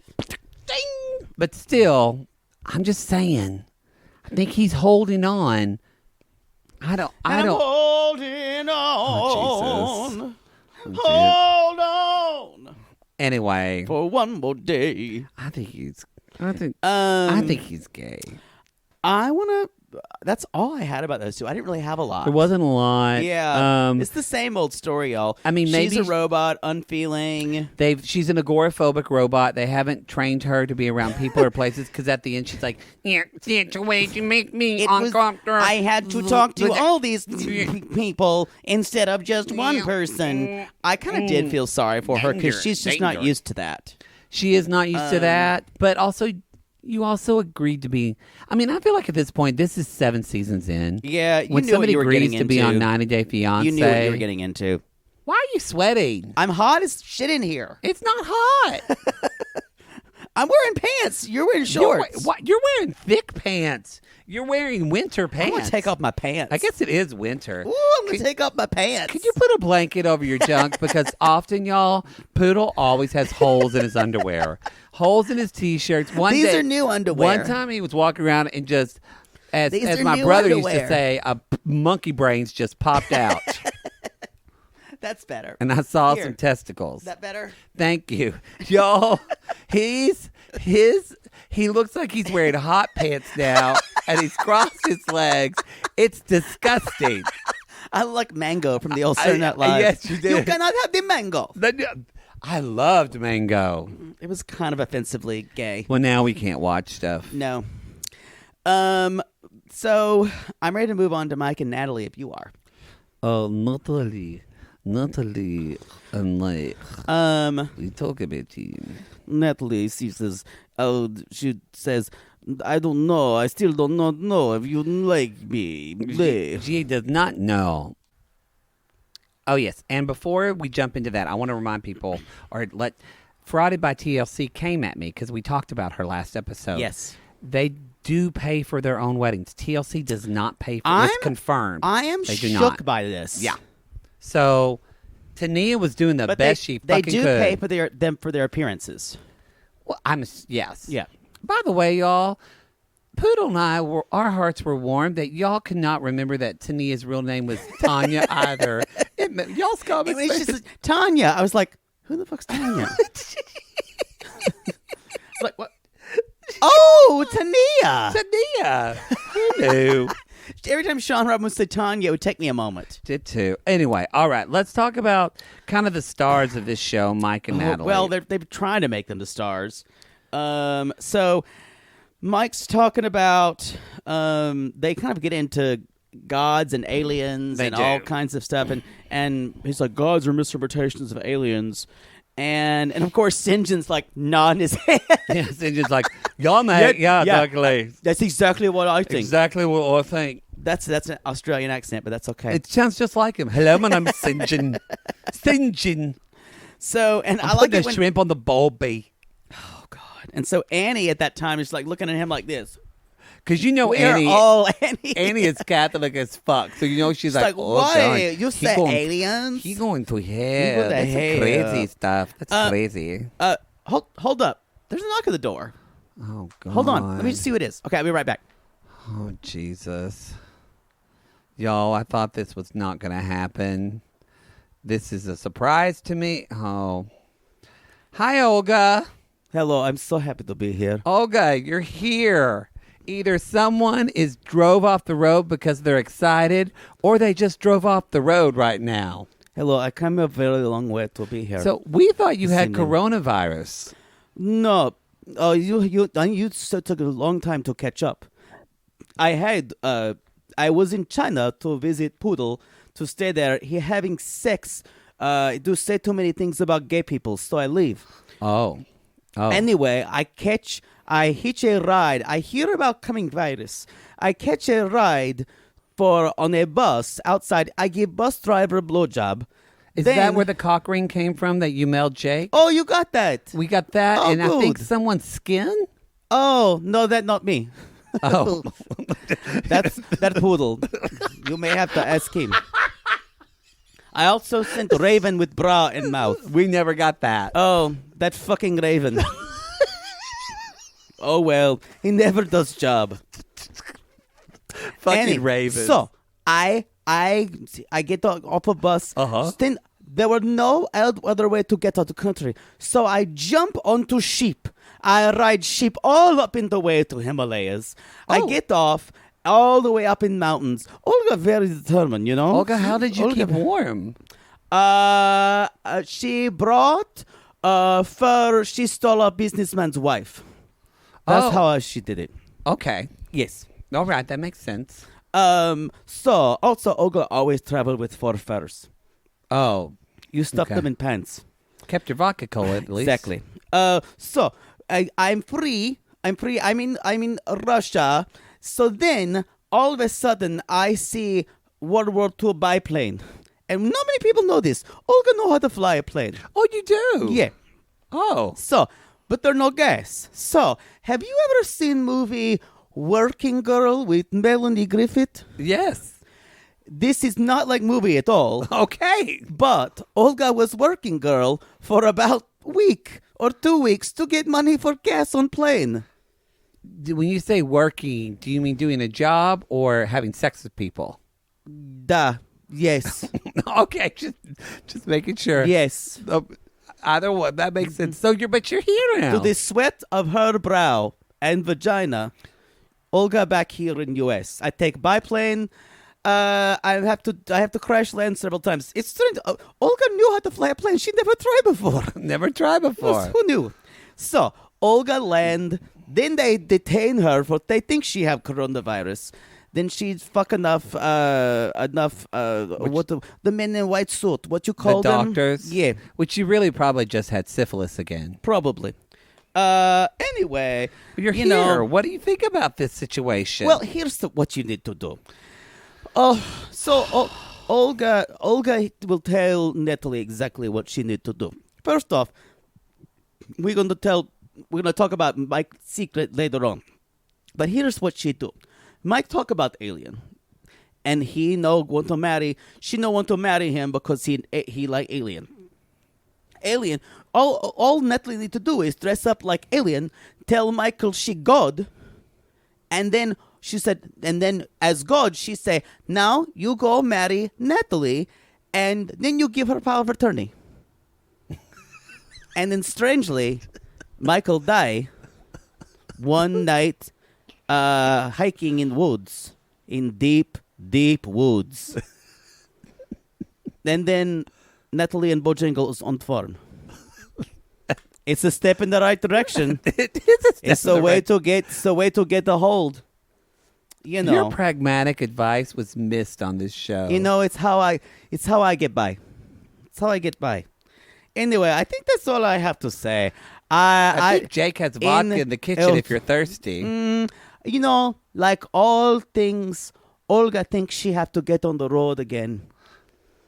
Ding! But still, I'm just saying. I think he's holding on. I don't. Holding on. Oh, Hold on. Anyway, for one more day. I think he's gay. I want to. That's all I had about those two. I didn't really have a lot. There wasn't a lot. Yeah, it's the same old story, y'all. I mean, maybe she's a robot, unfeeling. She's an agoraphobic robot. They haven't trained her to be around people or places because at the end she's like, "It's a way to make me uncomfortable." I had to talk to all these people instead of just one person. I kind of did feel sorry for her because she's just not used to that. She is not used to that, but also. You also agreed to be. I mean, I feel like at this point, this is 7 seasons in. Yeah, you when knew somebody what you were agrees getting to be into. on 90 Day Fiancé, You knew what you were getting into. Why are you sweating? I'm hot as shit in here. It's not hot. I'm wearing pants. You're wearing shorts. You're wearing thick pants. You're wearing winter pants. I'm going to take off my pants. I guess it is winter. Ooh, I'm going to take off my pants. Could you put a blanket over your junk? Because often, y'all, Poodle always has holes in his underwear. Holes in his T-shirts. These are new underwear. One time he was walking around and just, as my brother used to say, a monkey brains just popped out. That's better. And I saw some testicles. Is that better? Thank you. Y'all, he looks like he's wearing hot pants now, and he's crossed his legs. It's disgusting. I like mango from the old Saturday Night Live. Yes, you did. You cannot have the mango. I loved mango. It was kind of offensively gay. Well, now we can't watch stuff. No. So I'm ready to move on to Mike and Natalie if you are. Oh, Natalie and Mike. We talk about you. Natalie, she says, I don't know. I still do not know if you like me. She does not know. Oh, yes. And before we jump into that, I want to remind people, Frauded by TLC came at me because we talked about her last episode. Yes. They do pay for their own weddings. TLC does not pay for it. It's confirmed. I am shook by this. Yeah. So, Tania was doing the best she fucking could. They do pay for their appearances. Well, yes. Yeah. By the way, y'all, Poodle and I, our hearts were warmed that y'all could not remember that Tania's real name was Tanya either. Y'all's comments. It's just Tanya. I was like, who the fuck's Tanya? Like, what? Oh, Tania. Who knew? Every time Sean Robin would say Tanya, it would take me a moment. Did too. Anyway, all right. Let's talk about kind of the stars of this show, Mike and Natalie. Well, they're trying to make them the stars. So Mike's talking about they kind of get into gods and aliens all kinds of stuff, and he's like, gods are misinterpretations of aliens. And of course, St. John's like nodding his head. Yeah, St. John's like, yeah, mate. Yeah, exactly. That's exactly what I think. Exactly what I think. That's an Australian accent, but that's okay. It sounds just like him. Hello, my name's St. John. St. John. So, and I'm I like putting a shrimp on the bulby. Oh God! And so Annie at that time is like looking at him like this. Because you know Annie is Catholic as fuck. So you know she's like, oh, why? God. You say aliens? He's going to hell. That's crazy stuff. That's crazy. Hold up. There's a knock at the door. Oh, God. Hold on. Let me just see who it is. Okay, I'll be right back. Oh, Jesus. Y'all, I thought this was not going to happen. This is a surprise to me. Oh. Hi, Olga. Hello, I'm so happy to be here. Olga, you're here. Either someone drove off the road because they're excited, or they just drove off the road right now. Hello, I came a very long way to be here. So we thought you had coronavirus. No, you took a long time to catch up. I was in China to visit Poodle, to stay there. He having sex. Do say too many things about gay people, so I leave. Oh. Anyway, I hitch a ride. I hear about coming virus. I catch a ride on a bus outside. I give bus driver a blowjob. Is that where the cock ring came from that you mailed Jake? Oh, you got that. We got that, Oh, and good. I think someone's skin. Oh, no, that's not me. Oh, That's that Poodle. You may have to ask him. I also sent Raven with bra and mouth. we never got that. Oh, that fucking Raven. Oh, well, he never does job. Fucking Raven. So, I get off a bus. Uh-huh. Then there were no other way to get out of the country. So I jump onto sheep. I ride sheep all up in the way to Himalayas. I get off all the way up in mountains. Olga very determined, you know. Olga, how did you keep warm? She brought fur. She stole a businessman's wife. That's how she did it. Okay. Yes. All right, that makes sense. So also Olga always traveled with 4 furs. Oh, You stuffed Okay. them in pants. kept your vodka cold at least. Exactly. So I'm free. I'm in Russia. So then all of a sudden I see World War II biplane, and not many people know this. Olga know how to fly a plane. Oh, you do? Yeah. Oh. So, but there no gas. So, have you ever seen movie Working Girl with Melanie Griffith? Yes. This is not like movie at all. Okay. But Olga was working girl for about a week or 2 weeks to get money for gas on plane. When you say working, do you mean doing a job or having sex with people? Yes. Okay, just making sure. Yes. Either one, that makes sense. So you're here now. To the sweat of her brow and vagina, Olga back here in U.S. I take biplane. I have to crash land several times. It's strange. Olga knew how to fly a plane. She never tried before. Never tried before. Who knew? So Olga land. Then they detain her for they think she have coronavirus. Then she's fuck enough. The men in white suit. What you call The them? doctors? Yeah, Which you really probably just had syphilis again. probably. Anyway, You're you here. know, What do you think about this situation? well, here's what you need to do. Olga will tell Natalie exactly what she need to do. First off, we're gonna talk about Mike's secret later on. But here's what she do. Mike talk about alien, and she no want to marry him because he like alien. Alien. All Natalie need to do is dress up like alien, tell Michael she God, and then she said, and then as God, she say, now you go marry Natalie, and then you give her power of attorney. And then strangely, Michael die one night hiking in woods, in deep, deep woods. And then Natalie and Bojangles on farm. It's a step in the right direction. it is a step It's in a the way right- to get a hold. You know. Your pragmatic advice was missed on this show. You know, it's how I get by. It's how I get by. Anyway, I think that's all I have to say. I think Jake has vodka in the kitchen if you're thirsty. You know, like all things, Olga thinks she have to get on the road again.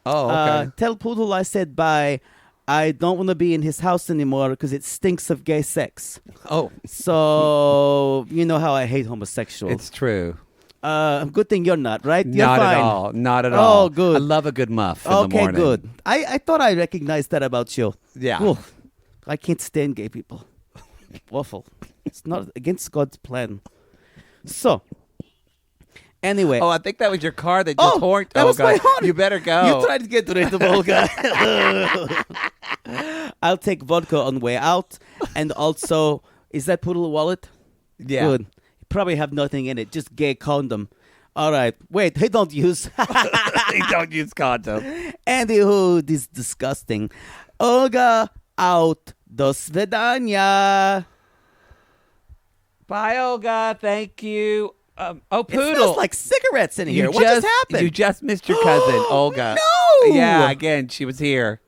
Oh, okay. Tell Poodle I said bye. I don't want to be in his house anymore because it stinks of gay sex. Oh, So, you know how I hate homosexuals. it's true. Good thing you're not, right? You're Not fine. at all. Not at Oh, all. good. I love a good muff in the Okay, morning. good. I thought I recognized that about you. Yeah. Oof. I can't stand gay people. Awful. It's not against God's plan. So, anyway. Oh, I think that was your car that just honked. that was God. my horn. You better go. You tried to get rid of Olga. I'll take vodka on the way out. And also, is that poodle wallet? Yeah. Good. Probably have nothing in it. Just gay condom. All right. Wait, they don't use. They don't use condom. Andy, who this is disgusting. Olga out. Do svidanya. Bye, Olga. Thank you. Poodle. It smells like cigarettes in here. What just happened? You just missed your cousin, Olga. No. Yeah, again, she was here.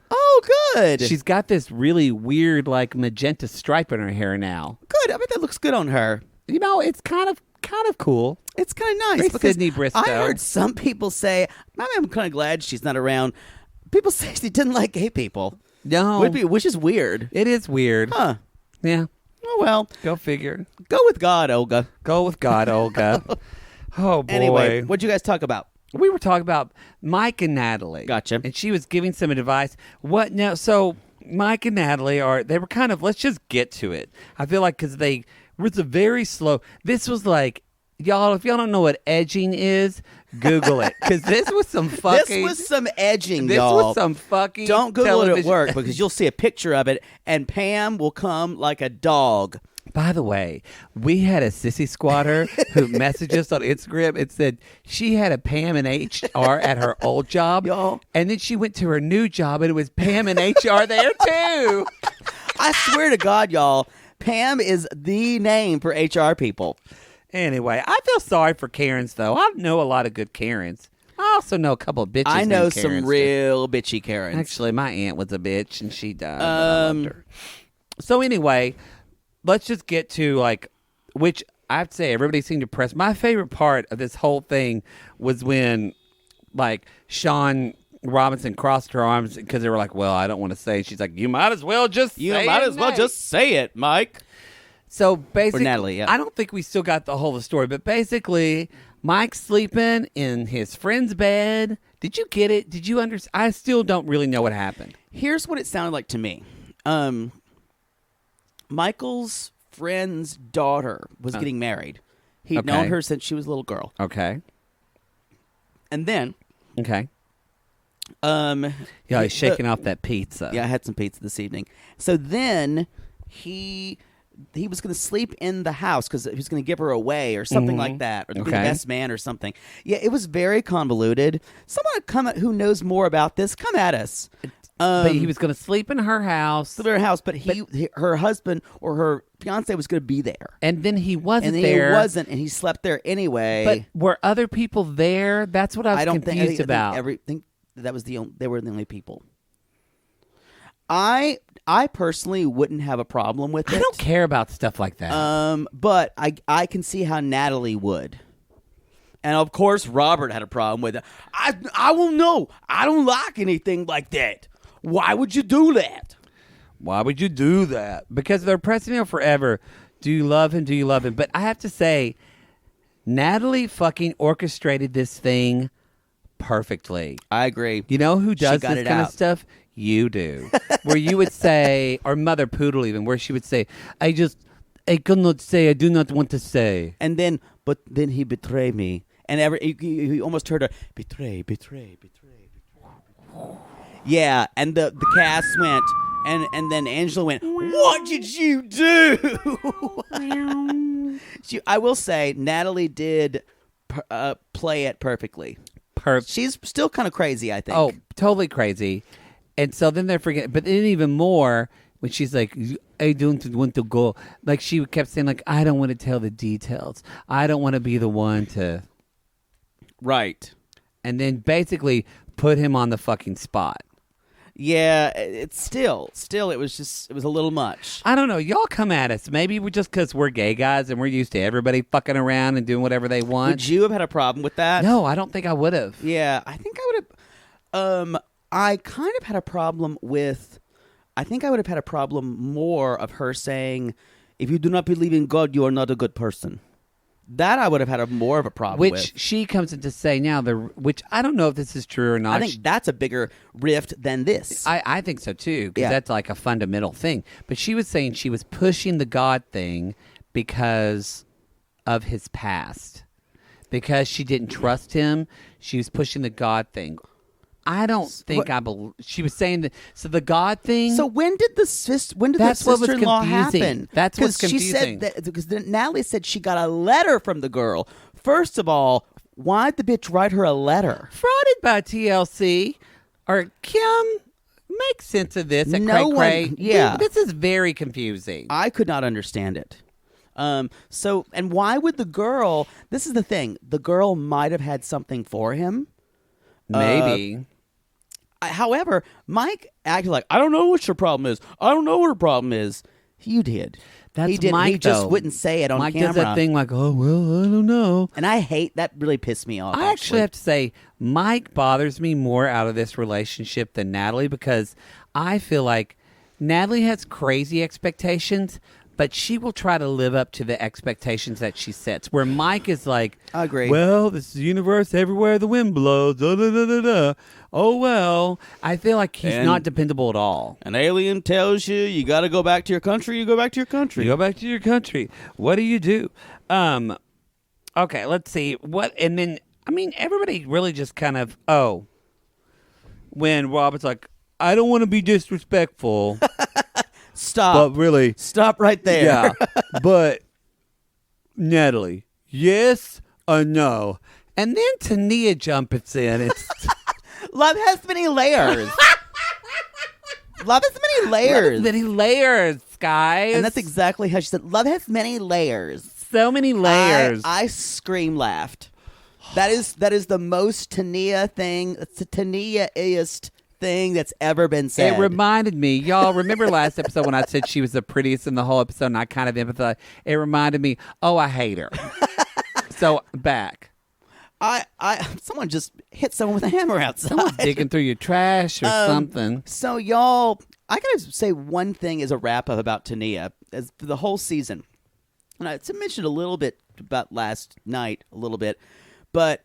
Oh, good. She's got this really weird, like, magenta stripe in her hair now. Good. I bet that looks good on her. You know, it's kind of cool. It's kind of nice. Very Because Sydney Bristow. I heard some people say, I'm kind of glad she's not around. People say she didn't like gay people. No. Which is weird. It is weird. Huh. Yeah. Oh, well. Go figure. Go with God, Olga. Go with God, Olga. Oh, boy. Anyway, what'd you guys talk about? We were talking about Mike and Natalie. Gotcha. And she was giving some advice. What now? So Mike and Natalie they were kind of, let's just get to it. I feel like because it was a very slow, this was like, y'all, if y'all don't know what edging is, Google it. Because this was some fucking. This was some edging, this y'all. This was some fucking Don't Google television. it at work because you'll see a picture of it and Pam will come like a dog. By the way, we had a sissy squatter who messaged us on Instagram and said she had a Pam and HR at her old job. Y'all. And then she went to her new job and it was Pam and HR there too. I swear to God, y'all, Pam is the name for HR people. Anyway, I feel sorry for Karens, though. I know a lot of good Karens. I also know a couple of bitches. I know named some Karens, real bitchy Karens. Actually, my aunt was a bitch and she died. I loved her. So anyway, let's just get to which I have to say everybody seemed depressed. My favorite part of this whole thing was when Sean Robinson crossed her arms because they were like, well, I don't want to say. She's like, you might as well just say it, Mike. So basically, or Natalie, yeah. I don't think we still got the whole of the story, but basically, Mike's sleeping in his friend's bed. Did you get it? Did you understand? I still don't really know what happened. Here's what it sounded like to me. Michael's friend's daughter was getting married. He'd known her since she was a little girl. Okay. And then... Okay. He's shaking off that pizza. Yeah, I had some pizza this evening. So then he was going to sleep in the house because he was going to give her away or something like that, or be the best man or something. Yeah, it was very convoluted. Someone who knows more about this, come at us. But he was going to sleep in her house. But her husband or her fiance was going to be there. And then he wasn't and there. He wasn't, and he slept there anyway. But were other people there? That's what I was confused about. I think that was they were the only people. I personally wouldn't have a problem with it. I don't care about stuff like that. But I can see how Natalie would. And of course Robert had a problem with it. I will know. I don't like anything like that. Why would you do that? Why would you do that? Because they're pressing him forever. Do you love him? Do you love him? But I have to say, Natalie fucking orchestrated this thing perfectly. I agree. You know who does this kind of stuff? You do. Where you would say, or Mother Poodle even, where she would say, I could not say, I do not want to say. And then, but then he betrayed me. And he almost heard her, betray. Yeah, and the cast went, and then Angela went, what did you do? I will say, Natalie did play it perfectly. She's still kind of crazy, I think. Oh, totally crazy. And so then they're forgetting, but then even more when she's like, I don't want to go. Like she kept saying, like, I don't want to tell the details. I don't want to be the one to. Right. And then basically put him on the fucking spot. Yeah, it's still, it was a little much. I don't know. Y'all come at us. Maybe just because we're gay guys and we're used to everybody fucking around and doing whatever they want. Would you have had a problem with that? No, I don't think I would have. Yeah, I think I would have. I kind of had a problem with. I think I would have had a problem more of her saying, "If you do not believe in God, you are not a good person." That I would have had more of a problem with. Which she comes in to say now, which I don't know if this is true or not. I think that's a bigger rift than this. I think so too, because that's like a fundamental thing. But she was saying she was pushing the God thing because of his past. Because she didn't trust him, she was pushing the God thing. I don't think I believe. She was saying that. So the God thing. So when did the sister-in-law happen? That's what's confusing. She said that because Natalie said she got a letter from the girl. First of all, why'd the bitch write her a letter? Frauded by TLC or Kim. Make sense of this. This is very confusing. I could not understand it. And why would the girl? This is the thing. The girl might have had something for him. Maybe. However, Mike acted like, I don't know what your problem is. I don't know what her problem is. You did. He did. Mike, he just though. wouldn't say it on Mike camera. Mike does that thing like, oh, well, I don't know. And I hate that. Really pissed me off. I actually have to say, Mike bothers me more out of this relationship than Natalie because I feel like Natalie has crazy expectations, but she will try to live up to the expectations that she sets. Where Mike is like, I agree. Well, this is the universe everywhere the wind blows. Da, da, da, da, da. Oh, well. I feel like he's not dependable at all. An alien tells you got to go back to your country. You go back to your country. You go back to your country. What do you do? Okay, let's see. And then, everybody really just kind of, when Robert's like, I don't want to be disrespectful. Stop. But really. Stop right there. Yeah. But, Natalie, yes or no? And then Tania jumps in. It's Love has many layers. Love has many layers. Love has many layers, guys. And that's exactly how she said, love has many layers. So many layers. I scream laughed. That is the most Tania thing. It's the Tania-iest thing that's ever been said. It reminded me, y'all remember last episode when I said she was the prettiest in the whole episode and I kind of empathized? It reminded me, I hate her. So back. Someone just hit someone with a hammer outside. Someone's digging through your trash or something. So y'all, I gotta say one thing as a wrap up about Tania as for the whole season. And I mentioned a little bit about last night, but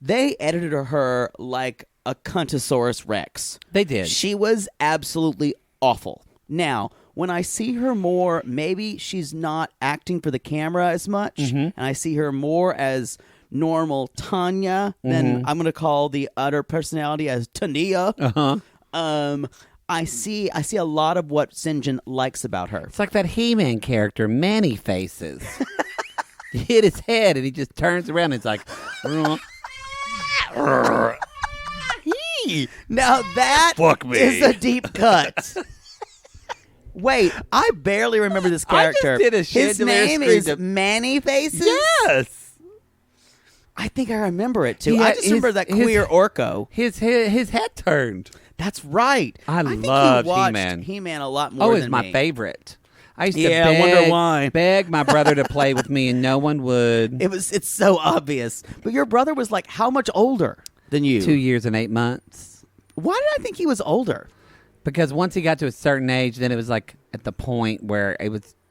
they edited her like a Cuntosaurus Rex. They did. She was absolutely awful. Now, when I see her more, maybe she's not acting for the camera as much, and I see her more as normal Tanya, then I'm going to call the other personality as Tania. I see a lot of what Sinjin likes about her. It's like that He-Man character, Many Faces. He hit his head and he just turns around and it's like... Now that is a deep cut. Wait, I barely remember this character. I just did a His name is Manny Faces? Yes. I think I remember it too. I just remember that queer Orko. His head turned. That's right. I loved He-Man. He-Man a lot more than me. It's my favorite. I used to I wonder why. beg my brother to play with me and no one would. It's so obvious. But your brother was like how much older than you? 2 years and 8 months. Why did I think he was older? Because once he got to a certain age, then it was like at the point where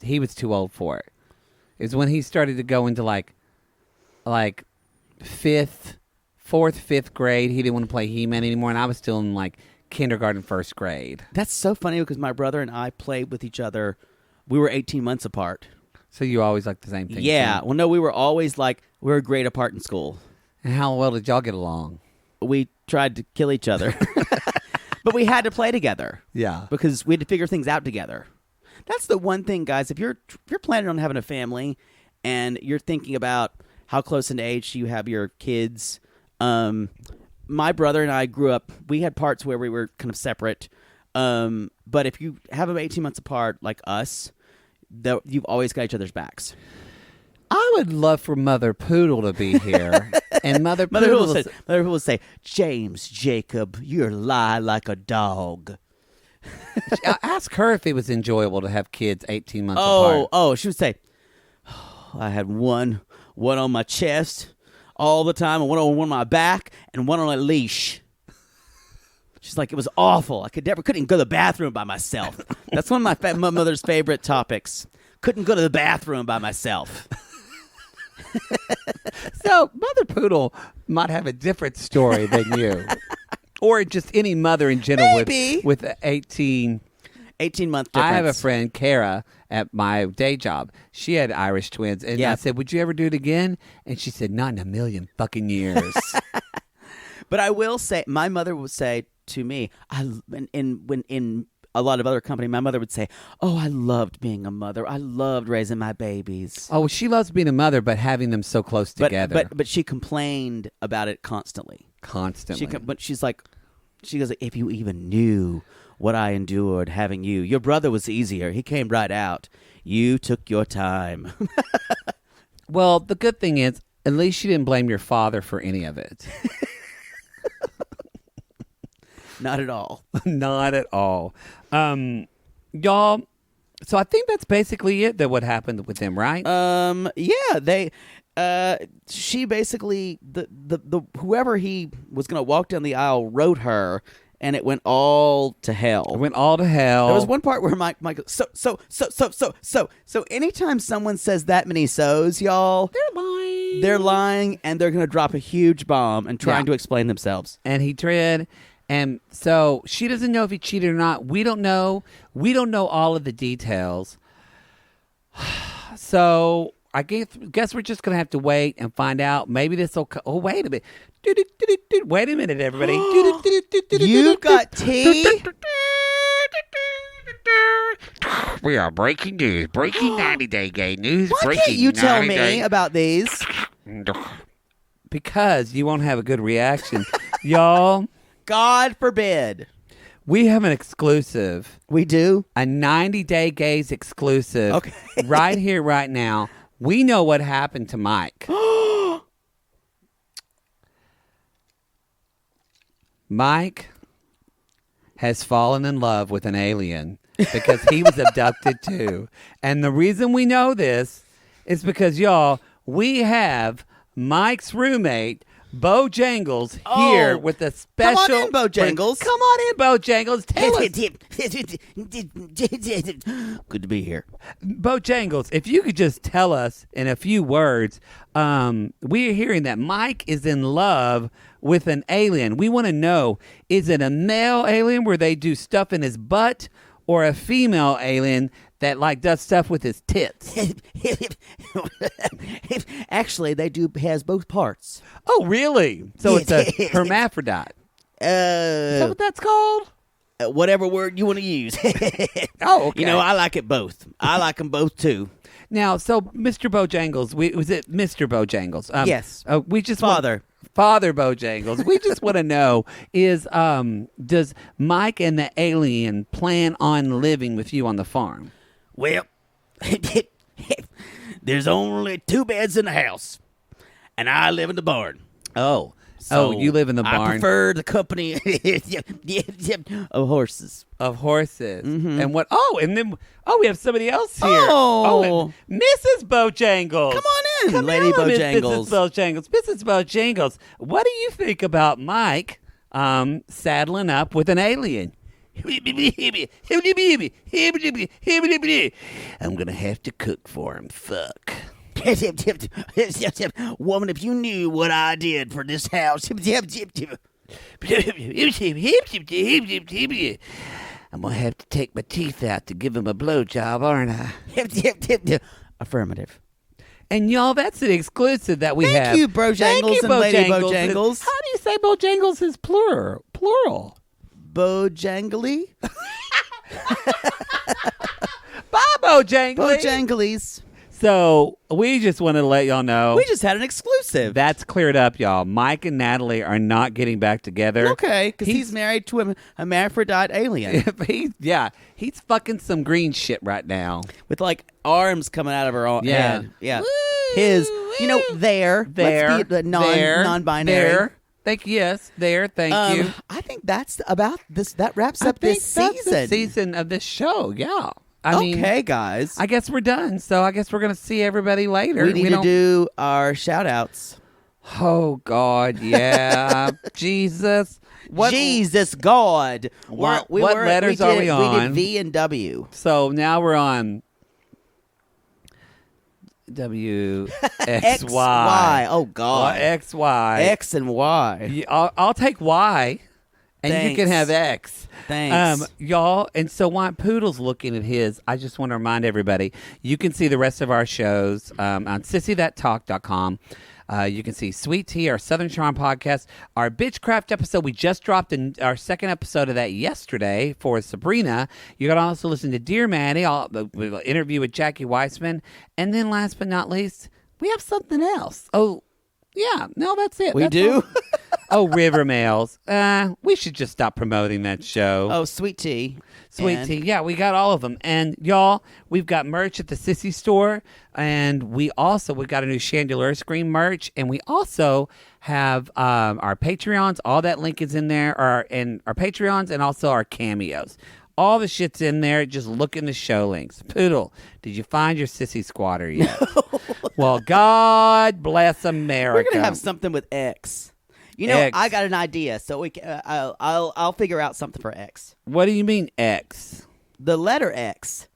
he was too old for it. It's when he started to go into like fourth, fifth grade. He didn't want to play He-Man anymore, and I was still in like kindergarten, first grade. That's so funny because my brother and I played with each other. We were 18 months apart. So you always like the same thing? Yeah. Too? Well, no, we were always like we were great apart in school. And how well did y'all get along? We tried to kill each other. But we had to play together. Yeah. Because we had to figure things out together. That's the one thing, guys. If you're planning on having a family and you're thinking about how close in age you have your kids, my brother and I grew up, we had parts where we were kind of separate. But if you have them 18 months apart like us, you've always got each other's backs. I would love for Mother Poodle to be here. And Mother Poodle would say, James Jacob, you lie like a dog. Ask her if it was enjoyable to have kids 18 months apart. Oh, she would say, I had one on my chest all the time, and one on my back, and one on a leash. She's like, it was awful. I couldn't even go to the bathroom by myself. That's one of my mother's favorite topics. Couldn't go to the bathroom by myself. So, Mother Poodle might have a different story than you. Or just any mother in general with 18-month difference. I have a friend, Kara, at my day job. She had Irish twins. And I said, would you ever do it again? And she said, not in a million fucking years. But I will say, my mother would say to me, in a lot of other company, my mother would say, "Oh, I loved being a mother. I loved raising my babies." Oh, she loves being a mother, but having them so close together. But she complained about it constantly. But she goes, "If you even knew what I endured having you, your brother was easier. He came right out. You took your time." Well, the good thing is, at least you didn't blame your father for any of it. Not at all. Not at all. Y'all, so I think that's basically it, that what happened with them, right? Yeah, they she basically the whoever he was going to walk down the aisle wrote her, and it went all to hell. It went all to hell. There was one part where Mike so anytime someone says that many so's, y'all, they're lying, and they're going to drop a huge bomb and trying to explain themselves. And he did. And so she doesn't know if he cheated or not. We don't know. We don't know all of the details. So I guess we're just going to have to wait and find out. Maybe this will... Oh, wait a minute. Wait a minute, everybody. You got tea? We are breaking news. Breaking 90-day gay news. Why can't you tell me about these? Because you won't have a good reaction. Y'all... God forbid. We have an exclusive. We do? A 90-day gays exclusive. Okay. Right here, right now. We know what happened to Mike. Mike has fallen in love with an alien because he was abducted too. And the reason we know this is because, y'all, we have Mike's roommate, Bojangles, here with a special... Come on in, Bojangles. Come on in, Bojangles. Tell us. Good to be here. Bojangles, if you could just tell us in a few words, we are hearing that Mike is in love with an alien. We want to know, is it a male alien where they do stuff in his butt, or a female alien that does stuff with his tits? Actually, has both parts. Oh, really? So it's a hermaphrodite. Is that what that's called? Whatever word you want to use. Oh, okay. You know, I like it both. I like them both too. Now, so Mr. Bojangles, was it Mr. Bojangles? Yes. We just Father Bojangles. We just want to know, does Mike and the alien plan on living with you on the farm? Well, there's only 2 beds in the house, and I live in the barn. Oh. So you live in the barn. I prefer the company of horses. Of horses. Mm-hmm. And what? Oh, and then we have somebody else here. Oh, and Mrs. Bojangles. Come on in, Lady Bojangles. Mrs. Bojangles, what do you think about Mike saddling up with an alien? I'm gonna have to cook for him. Fuck. Woman, if you knew what I did for this house. I'm gonna have to take my teeth out to give him a blowjob, aren't I? Affirmative. And y'all, that's an exclusive that we have. Thank you, Bojangles and Lady Bojangles. How do you say Bojangles is plural? Bojangly? Bye, Bojangly. Bojangles. So we just wanted to let y'all know. We just had an exclusive. That's cleared up, y'all. Mike and Natalie are not getting back together. Okay, because he's married to a hermaphrodite alien. He's fucking some green shit right now. With arms coming out of her own head. Yeah. Woo, let's be non-binary. There. Thank you. Yes, there. Thank you. I think that's about this. That wraps up this season. That's the season of this show. Yeah. I mean, guys. I guess we're done. So I guess we're going to see everybody later. We need to do our shout-outs. Oh, God. Yeah. Jesus. Jesus, God. What letters are we on? We did V and W. So now we're on W, X, Y. Oh, God. X, Y. X and Y. I'll take Y, and Thanks. you can have X. Thanks. Y'all, and so while Poodle's looking at his, I just want to remind everybody, you can see the rest of our shows on SISSY.TALK.com. You can see Sweet Tea, our Southern Charm podcast, our Bitchcraft episode. We just dropped our second episode of that yesterday for Sabrina. You can also listen to Dear Maddie, the interview with Jackie Weissman. And then last but not least, we have something else. Oh, yeah. No, that's it. We That's do? Oh, River Mails. We should just stop promoting that show. Oh, Sweet Tea. Sweet Tea. Yeah, we got all of them. And y'all, we've got merch at the SISSY store. And we've got a new chandelier screen merch. And we also have our Patreons. All that link is in there. And our Patreons and also our cameos. All the shit's in there. Just look in the show links. Poodle, did you find your sissy squatter yet? No. Well, God bless America. We're gonna have something with X. You know, X. I got an idea, so I'll figure out something for X. What do you mean X? The letter X.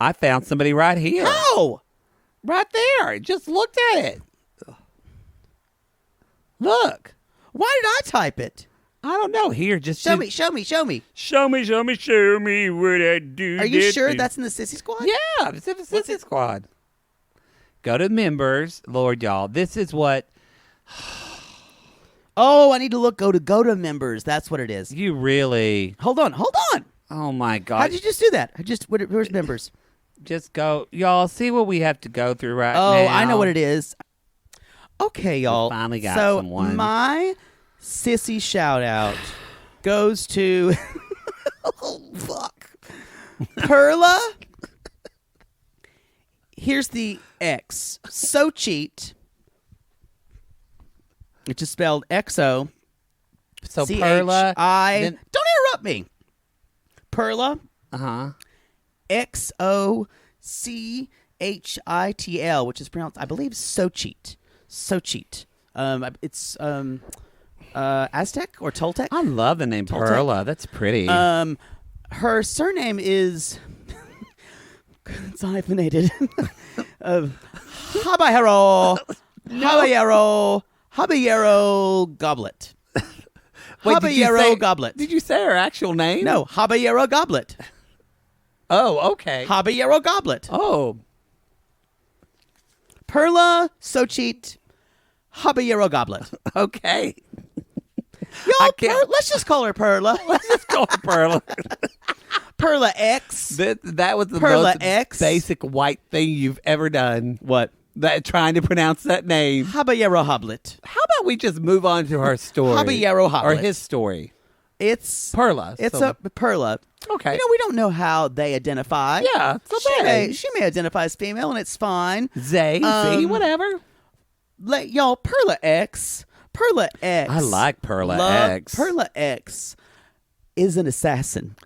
I found somebody right here. How? Right there. Just looked at it. Look. Why did I type it? I don't know. Here, just Show me. Show me what I do. Are you sure that's in the Sissy Squad? Yeah, it's in the Sissy Squad. Go to members, Lord, y'all. This is what. Oh, I need to go to members. That's what it is. You really. Hold on. Oh my God. How'd you just do that? Where's members? Just go, y'all. See what we have to go through right now. Oh, I know what it is. Okay, y'all. We finally got so someone. My sissy shout out goes to oh fuck, Perla. Here's the X. So cheat. Which is spelled XO. So Perla. Don't interrupt me. Perla. XOCHITL, which is pronounced, I believe, Socheat. Socheat. It's Aztec or Toltec. I love the name Perla. That's pretty. Her surname is it's hyphenated. Haballero. Haballero Goblet. Wait, Haballero Goblet. Did you say her actual name? No, Haballero Goblet. Oh, okay. Haballero Goblet. Oh. Perla Socheat Haballero Goblet. Okay. Y'all, let's just call her Perla. Let's just call her Perla. Perla X. That was the Perla most X. basic white thing you've ever done. What? Trying to pronounce that name. Haballero Goblet. How about we just move on to her story? Haballero Goblet. Or his story. It's Perla. It's a Perla. Okay. You know, we don't know how they identify. Yeah. She may identify as female, and it's fine. Z, whatever. Y'all, Perla X. Perla X. I like Perla X. Perla X is an assassin.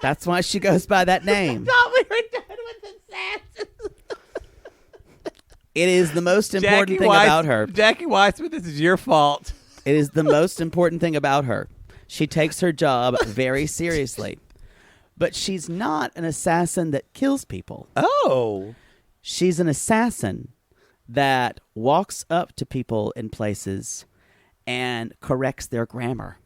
That's why she goes by that name. I thought we were done with assassins. It is the most important thing about her. Jackie Weissman, this is your fault. It is the most important thing about her. She takes her job very seriously. But she's not an assassin that kills people. Oh. She's an assassin that walks up to people in places and corrects their grammar.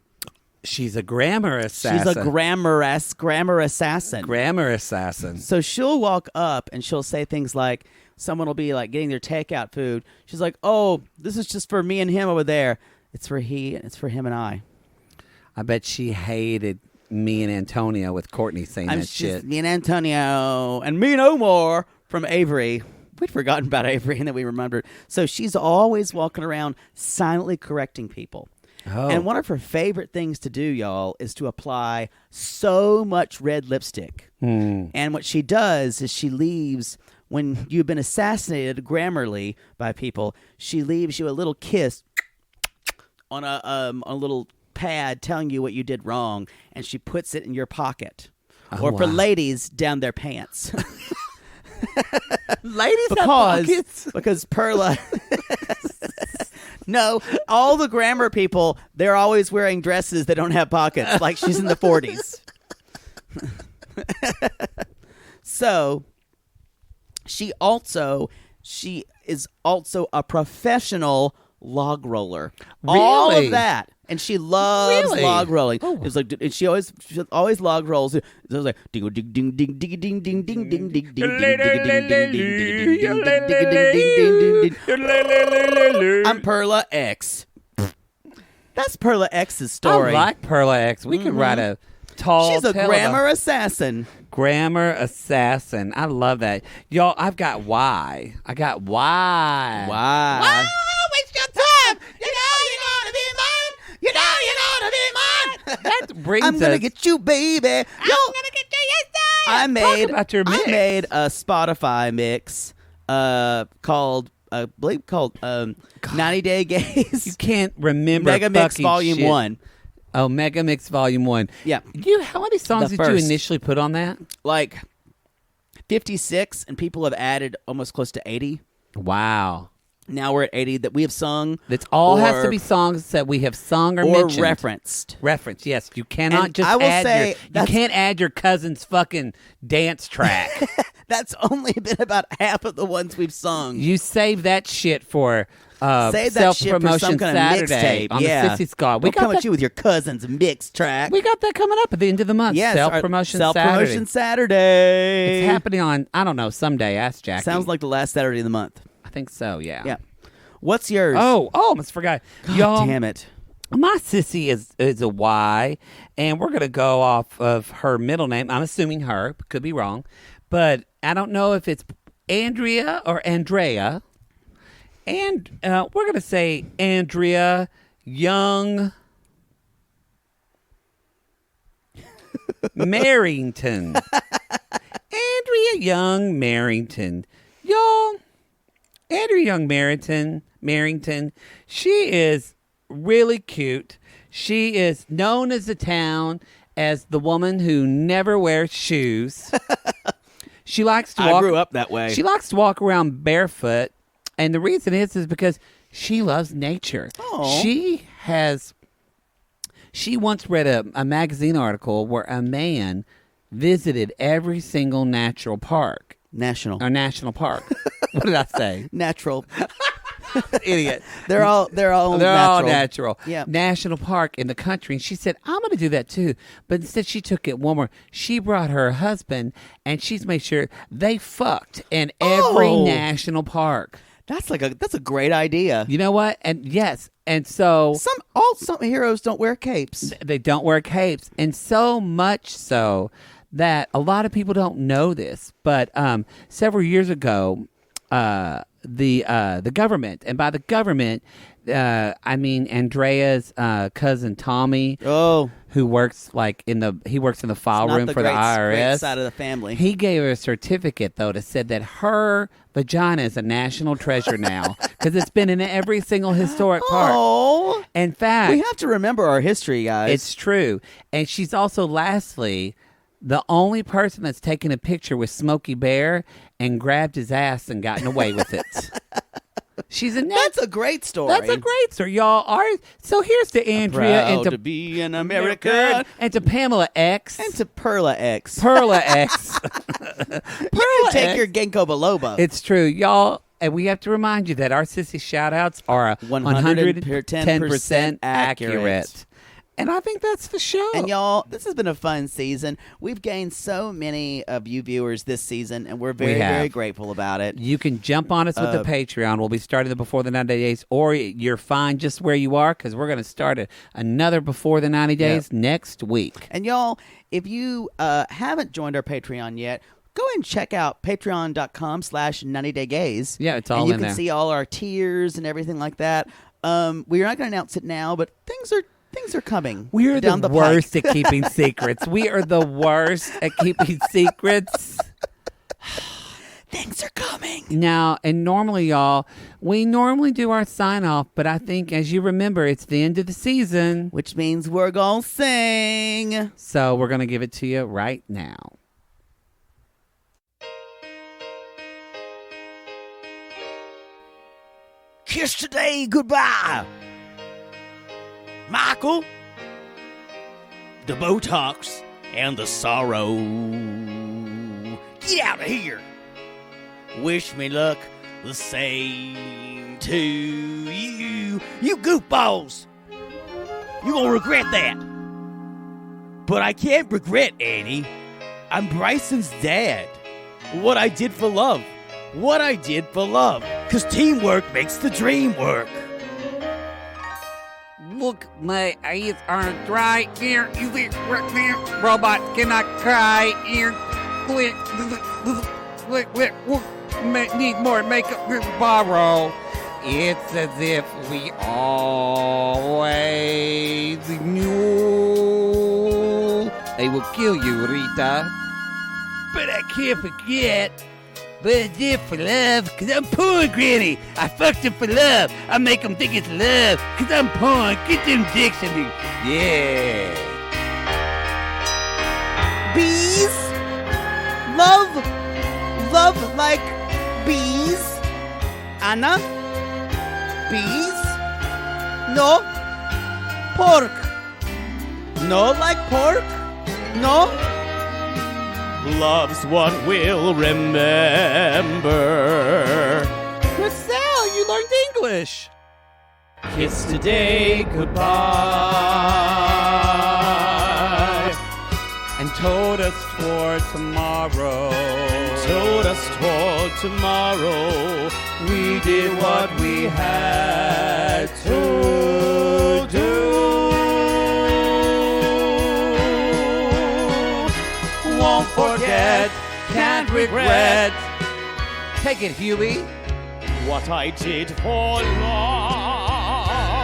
She's a grammar assassin. She's a grammar assassin. Grammar assassin. So she'll walk up and she'll say things like, someone will be like getting their takeout food. She's like, oh, this is just for me and him over there. It's for him and I. I bet she hated me and Antonio with Courtney saying that shit. Me and Antonio and me no more from Avery. We'd forgotten about Avery and then we remembered. So she's always walking around silently correcting people. Oh. And one of her favorite things to do, y'all, is to apply so much red lipstick. And what she does is she leaves, when you've been assassinated grammarly by people, she leaves you a little kiss on a little pad telling you what you did wrong, and she puts it in your pocket. Or for ladies, down their pants. Ladies have pockets? Because Perla... No, all the grammar people, they're always wearing dresses that don't have pockets, like she's in the 40s. So, she is also a professional log roller. Really? All of that. And she loves Really? log rolling. Oh. It's like, and she always log rolls. It was like ding ding ding ding ding ding ding ding ding ding ding ding ding. I'm Perla X. That's Perla X's story. I like Perla X. We could write a tall. She's a grammar assassin. Grammar assassin. I love that, y'all. I've got why. I got why. Why? Waste your time. You know you're gonna be mine. You know you're gonna be mine. That brings I'm gonna us. get you, baby. Yo, I'm gonna get you. Yes, I mix. made a Spotify mix called I believe called 90 Day Gaze. You can't remember. Mega Mix fucking Volume shit. 1. Oh, Mega Mix Volume 1. Yeah. How many songs The did you first. initially put on that? Like 56, and people have added almost close to 80. Wow. Now we're at 80 that we have sung. It all has to be songs that we have sung or mentioned. Referenced. Reference, yes. You cannot And just I will add say you can't add your cousin's fucking dance track. That's only been about half of the ones we've sung. You save that shit for Save that shit for self-promotion some kind Saturday of mixtape. on Yeah. the Sissy Squad. We We'll come got at you with your cousin's mix track. We got that coming up at the end of the month. Yes, Self-promotion Self-promotion Saturday. It's happening on, I don't know, someday. Ask Jackie. Sounds like the last Saturday of the month. I think so, yeah. Yeah. What's yours? Oh, almost forgot. God Y'all, damn it. my sissy is a Y, and we're going to go off of her middle name. I'm assuming her. Could be wrong. But I don't know if it's Andrea or Andrea. And we're going to say Andrea Young Marrington. Andrea Young Marrington. Y'all, Andrea Young Marrington, she is really cute. She is known as the town as the woman who never wears shoes. She likes to walk. I grew up that way. She likes to walk around barefoot, and the reason is because she loves nature. Aw. She once read a magazine article where a man visited every single national park. National What did I say? Natural. Idiot. They're all All natural. Yeah. National park in the country. And she said, I'm going to do that too. But instead she took it one more. She brought her husband, and she's made sure they fucked in every national park. That's a great idea. You know what? And yes. And so Some heroes don't wear capes. they don't wear capes. And so much so that a lot of people don't know this. But several years ago, the government, and by the government, I mean Andrea's cousin Tommy, who works in the file room for the IRS. Great side of the family. He gave her a certificate though that said that her vagina is a national treasure now because it's been in every single historic park. Oh, In fact, we have to remember our history, guys. it's true. And she's also, lastly, the only person that's taken a picture with Smokey Bear and grabbed his ass and gotten away with it. She's a That's a great story. That's a great story, y'all. So here's to Andrea Proud and to be an American. and to Pamela X And to Perla X. Perla X. You take your ginkgo biloba. It's true, y'all. And we have to remind you that our sissy shout-outs are 110% accurate. And I think that's the show. And y'all, this has been a fun season. We've gained so many of you viewers this season, and we're very, very grateful about it. You can jump on us with the Patreon. We'll be starting the Before the 90 Days, or you're fine just where you are because we're going to start another Before the 90 Days next week. And y'all, if you haven't joined our Patreon yet, go and check out patreon.com/90daygaze. Yeah, it's all and you in can there. see all our tiers and everything like that. We're not going to announce it now, but things are coming. We're down the the worst pike. at keeping secrets. We are the worst at keeping secrets. Things are coming. Now, and normally, y'all, we normally do our sign-off, but I think, as you remember, it's the end of the season. Which means we're going to sing. So we're going to give it to you right now. Kiss today, goodbye. Michael, The Botox and the sorrow. get out of here. Wish me luck the same to you, you goofballs. You're gonna regret that. But I can't regret, Annie. I'm Bryson's dad. What I did for love. What I did for love. Because teamwork makes the dream work. Look, my eyes are dry. Here, robot cannot cry. Here, need more makeup. Borrow. It's as if we always knew. I will kill you, Rita. But I can't forget. But I did for love, cause I'm poor, Granny. I fucked him for love. I make him think it's love, cause I'm poor. Get them dicks in me. Yeah. Bees? Love like bees? Anna? Bees? No? Pork? No like pork? No? Love's what we'll remember. But Sal, you learned English. Kiss today goodbye. And told us toward tomorrow. Told us toward tomorrow. We did what we had to do. Won't forget, can't regret. Take it, Huey. What I did for love.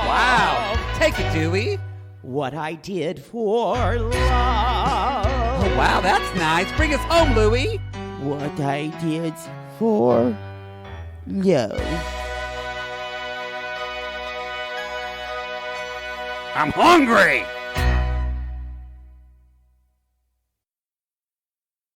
Wow. Take it, Dewey. What I did for love. Oh, wow, that's nice. Bring us home, Louie. What I did for love. I'm hungry.